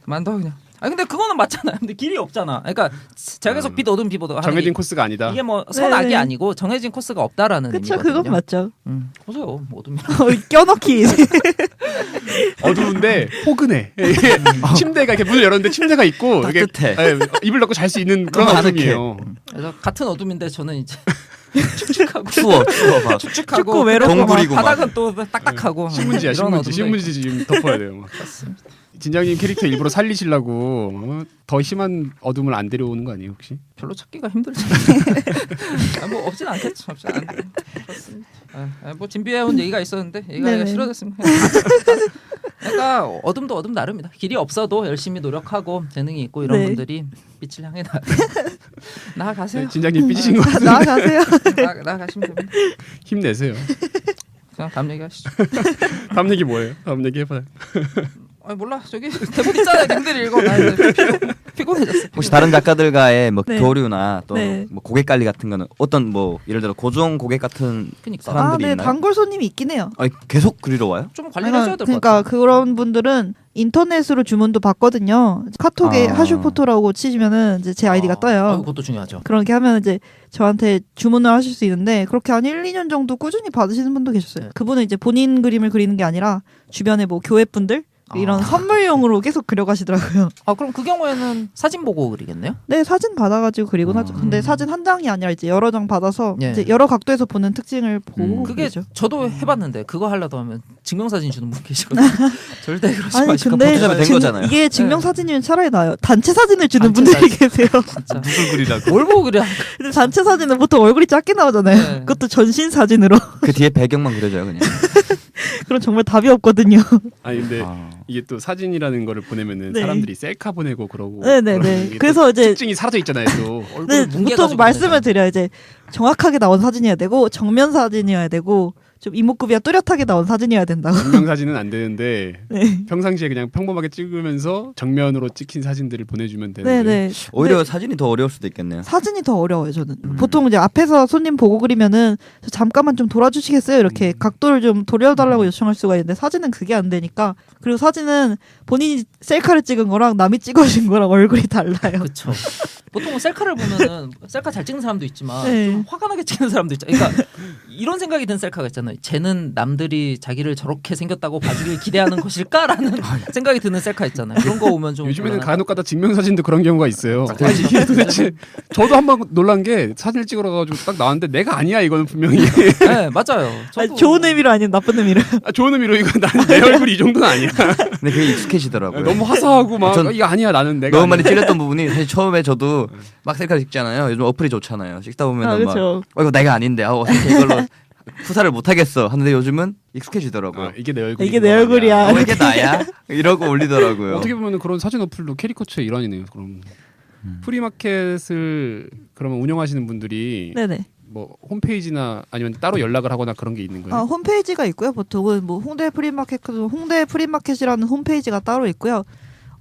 그만둬 그냥. 아 근데 그거는 맞잖아요. 근데 길이 없잖아. 그러니까 제가 계속 빛 어둠 빛 어둠 정해진 코스가 아니다. 이게 뭐 선악이 네네. 아니고 정해진 코스가 없다라는 그쵸, 의미거든요. 그건 맞죠. 보세요. 뭐 어둠이. 껴넣기. 어두운데 포근해. 이게 침대가 이렇게 문을 열었는데 침대가 있고 이게 따뜻해. 이불 덮고 잘 수 있는 그런 아늑해. 어둠이에요. 그래서 같은 어둠인데 저는 이제 축축하고 추워 봐. 축축하고 춥고 외롭고 동굴이고 막. 바닥은 또 딱딱하고 신문지야 이런 어둠도 신문지 지금 덮어야 돼요. 막. 있습니다. 진장님 캐릭터 일부러 살리시려고 더 심한 어둠을 안 데려오는 거 아니에요 혹시? 별로 찾기가 힘들죠. 뭐 없진 않겠죠. 없진 않은데. 그렇습니다. 뭐 준비해온 얘기가 있었는데 얘기가 네네. 싫어졌습니다. 그러니까 어둠도 어둠 나름이다. 길이 없어도 열심히 노력하고 재능이 있고 이런 네. 분들이 빛을 향해 나아가세요. 네, 진장님 삐지신 거 같은데 나아가세요. 나아가시면 됩니다. 힘내세요. 그냥 다음 얘기하시죠. 다음 얘기 뭐예요? 다음 얘기 해봐요. 아니 몰라 저기 대본 있잖아요. 님들이 읽어. 나 이제 피곤해졌어. 혹시 다른 작가들과의 뭐 네. 교류나 또 네. 뭐 고객 관리 같은 거는 어떤 뭐 예를 들어 고정 고객 같은 그러니까. 사람들이 네, 있나요? 단골 손님이 있긴 해요. 아니, 계속 그리러 와요? 좀 관리를 해줘야 될 것 그러니까 같아요. 그런 분들은 인터넷으로 주문도 받거든요. 카톡에 아. 하슈포토라고 치시면은 이제 제 아이디가 떠요. 그것도 중요하죠. 그렇게 하면 이제 저한테 주문을 하실 수 있는데 그렇게 한 1, 2년 정도 꾸준히 받으시는 분도 계셨어요. 네. 그분은 이제 본인 그림을 그리는 게 아니라 주변에 뭐 교회 분들 이런 선물용으로 계속 그려가시더라고요. 아 그럼 그 경우에는 사진 보고 그리겠네요? 네, 사진 받아가지고 그리곤 하죠. 근데 사진 한 장이 아니라 이제 여러 장 받아서 예. 이제 여러 각도에서 보는 특징을 보고 그게 그리죠. 저도 해봤는데 그거 하려다 하면 증명사진 주는 분 계시거든요. 절대 그러지 아니 마시고 근데 포토샵이 된 거잖아요. 이게 증명 사진이면 차라리 나아요. 단체 사진을 주는 단체 분들이 계세요. 진짜 누굴 그리라고? 뭘 보고 그래? 근데 단체 사진은 보통 얼굴이 작게 나오잖아요. 네. 그것도 전신 사진으로. 그 뒤에 배경만 그려져요 그냥. 그럼 정말 답이 없거든요. 아니 근데 아. 이게 또 사진이라는 거를 보내면은 네. 사람들이 셀카 보내고 그러고 네네네. 그러는 게 또 그래서 이제 특징이 사라져 있잖아요 또. 네, 뭉개가지고 보통 말씀을 보내잖아요. 드려요. 이제 정확하게 나온 사진이어야 되고 정면 사진이어야 되고 좀 이목구비가 뚜렷하게 나온 사진이어야 된다고. 증명 사진은 안 되는데 네. 평상시에 그냥 평범하게 찍으면서 정면으로 찍힌 사진들을 보내주면 되는데 네네. 오히려 근데 사진이 더 어려울 수도 있겠네요. 사진이 더 어려워요 저는. 보통 이제 앞에서 손님 보고 그리면은 저 잠깐만 좀 돌아주시겠어요 이렇게 각도를 좀 돌려달라고 요청할 수가 있는데 사진은 그게 안 되니까. 그리고 사진은 본인이 셀카를 찍은 거랑 남이 찍어준 거랑 얼굴이 달라요. 그렇죠. 보통 셀카를 보면은 셀카 잘 찍는 사람도 있지만 네. 좀 화가 나게 찍는 사람도 있잖아요. 그러니까 이런 생각이 든 셀카가 있잖아요. 쟤는 남들이 자기를 저렇게 생겼다고 봐주길 기대하는 것일까라는 생각이 드는 셀카 있잖아요. 그런 거 보면 좀 요즘에는 곤란하다. 간혹가다 증명 사진도 그런 경우가 있어요. 아니, 이게 도대체 저도 한번 놀란 게 사진을 찍으러가지고 딱 나왔는데 내가 아니야 이거는 분명히. 네 맞아요. 저도 아니, 좋은 의미로 아니면 나쁜 의미로. 아, 좋은 의미로 이거 나는 내 얼굴 이 정도는 아니야. 근데 그게 익숙해지더라고요. 너무 화사하고 막 전 이거 아니야 나는 내가. 너무 많이 아니야. 찔렸던 부분이 사실 처음에 저도 막 셀카를 찍잖아요. 요즘 어플이 좋잖아요. 찍다 보면 아, 막 그렇죠. 이거 내가 아닌데 어떻게 이걸로 후사를 못 하겠어 하는데 요즘은 익숙해지더라고요. 아, 이게 내 얼굴. 이게 내 얼굴이야. 이게 나야? 이러고 올리더라고요. 어떻게 보면 그런 사진 어플도 캐리커처의 일환이네요. 그럼 프리마켓을 그러면 운영하시는 분들이 네네. 뭐 홈페이지나 아니면 따로 연락을 하거나 그런 게 있는 거예요? 아, 홈페이지가 있고요. 보통은 뭐 홍대 프리마켓도 홍대 프리마켓이라는 홈페이지가 따로 있고요.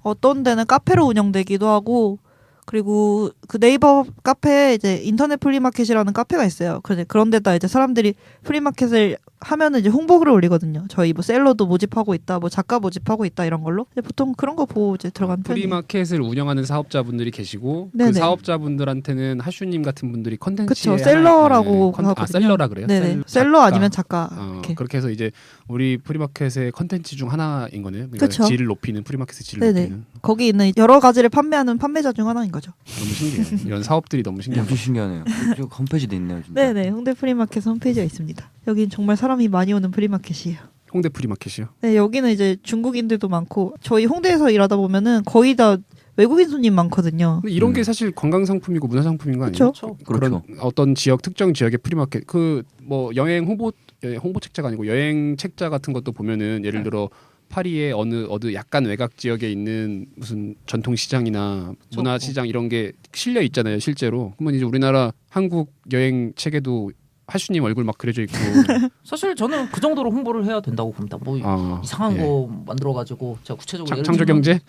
어떤 데는 카페로 운영되기도 하고 그리고 그 네이버 카페에 이제 인터넷 프리마켓이라는 카페가 있어요. 그런 데다 이제 사람들이 프리마켓을 하면은 이제 홍보글을 올리거든요. 저희 뭐 셀러도 모집하고 있다, 뭐 작가 모집하고 있다 이런 걸로. 이제 보통 그런 거 보고 이제 들어가는 편이에요. 프리마켓을 운영하는 사업자분들이 계시고 네네. 그 사업자분들한테는 하슈님 같은 분들이 컨텐츠에 그쵸, 셀러라고 하나- 하거든요. 셀러라 그래요? 네네. 작가. 셀러 아니면 작가. 어, 이렇게. 그렇게 해서 이제 우리 프리마켓의 컨텐츠 중 하나인 거네요. 그러니까 그쵸. 질을 높이는 프리마켓의 질을 네네. 높이는. 거기 있는 여러 가지를 판매하는 판매자 중 하나인 거죠. 너무 신기해요. 이런 사업들이 너무 신기해요. 엄청 신기하네요. 저 홈페이지도 있네요. 진짜. 네네. 홍대 프리마켓 홈페이지가 있습니다. 여긴 정말 사람이 많이 오는 프리마켓이에요. 홍대 프리마켓이요. 네, 여기는 이제 중국인들도 많고 저희 홍대에서 일하다 보면은 거의 다 외국인 손님 많거든요. 근데 이런 게 사실 관광 상품이고 문화 상품인 거 아니에요? 그쵸? 그런 어떤 지역 특정 지역의 프리마켓 그 뭐 여행 홍보 책자가 아니고 여행 책자 같은 것도 보면은 예를 들어 파리의 어느 약간 외곽 지역에 있는 무슨 전통 시장이나 문화 시장 이런 게 실려 있잖아요, 실제로. 그러면 이제 우리나라 한국 여행 책에도 하슈님 얼굴 막 그려져 있고. 사실 저는 그 정도로 홍보를 해야 된다고 봅니다. 뭐 이상한 예. 거 만들어가지고 제가 구체적으로 예를 창조 들면 경제,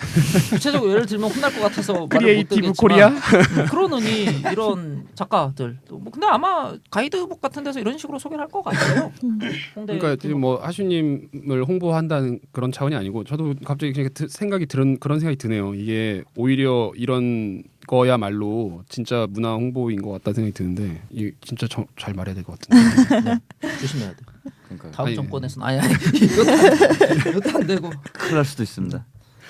구체적으로 예를 들면 혼날 것 같아서 말을 못 크리에이티브 드리겠지만 코리아. 그러느니 이런 작가들 뭐 근데 아마 가이드북 같은 데서 이런 식으로 소개를 할 것 같아요. 홍대 그러니까 지금 뭐 하슈님을 홍보한다는 그런 차원이 아니고 저도 갑자기 그냥 그런 생각이 드네요. 이게 오히려 이런 거야말로 진짜 문화 홍보인 것 같다는 생각이 드는데 이게 진짜 잘 말해야 될 것 같은데. 조심해야 돼. 그러니까요. 다음 아니, 정권에서는 아니 이것도 안 되고 큰일 날 수도 있습니다.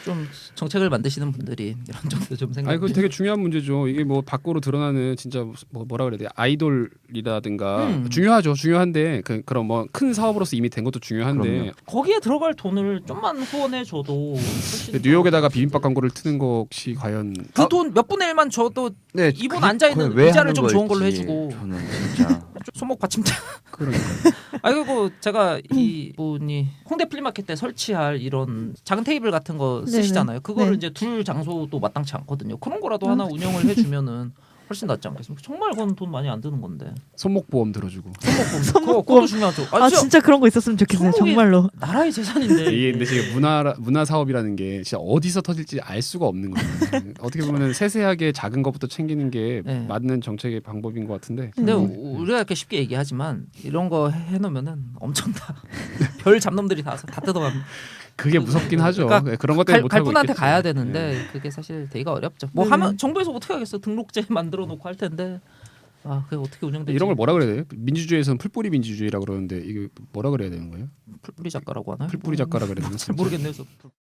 좀 정책을 만드시는 분들이 이런 정도 좀 생각. 아니 그 되게 중요한 문제죠. 이게 뭐 밖으로 드러나는 진짜 뭐라 그래야 돼? 아이돌이라든가 중요하죠. 중요한데 그런 뭐 큰 사업으로서 이미 된 것도 중요한데 그럼요. 거기에 들어갈 돈을 좀만 후원해줘도 훨씬 뉴욕에다가 비빔밥 광고를 트는 것이 과연 그돈 몇 분의 1만 줘도 네, 이분 그게 앉아 있는 왜 의자를 하는 좀 좋은 걸로 거일지 해주고. 저는 진짜 손목 받침대. 그러니까 아 그리고 제가 이분이 홍대 플리마켓 때 설치할 이런 작은 테이블 같은 거 네네. 쓰시잖아요. 그거를 네. 이제 둘 장소도 마땅치 않거든요. 그런 거라도 하나 운영을 해주면은 훨씬 낫지 않겠습니까? 정말 그건 돈 많이 안 드는 건데. 손목 보험 들어주고. 손목보험. 그것도 중요하죠. 아 진짜 그런 거 있었으면 좋겠어요. 손목이- 정말로. 나라의 재산인데. 이게 근데 지금 문화 사업이라는 게 진짜 어디서 터질지 알 수가 없는 거예요. 어떻게 보면 세세하게 작은 것부터 챙기는 게 네. 맞는 정책의 방법인 것 같은데. 근데 우리가 이렇게 쉽게 얘기하지만 이런 거 해놓으면은 엄청 다별 잡놈들이 다 와서 다 뜯어갑니다. 그게 무섭긴 하죠. 그러니까 그런 것 때문에 못 갈 하고 분한테 있겠지. 가야 되는데 네. 그게 사실 되기가 어렵죠. 뭐 네. 하면 정부에서 어떻게 하겠어? 등록제 만들어 놓고 할 텐데 아 그게 어떻게 운영될지. 이런 걸 뭐라 그래야 돼요? 민주주의에서는 풀뿌리 민주주의라고 그러는데 이게 뭐라 그래야 되는 거예요? 풀뿌리 작가라고 하나요? 풀뿌리 작가라 그래야 되나? 잘 모르겠네요.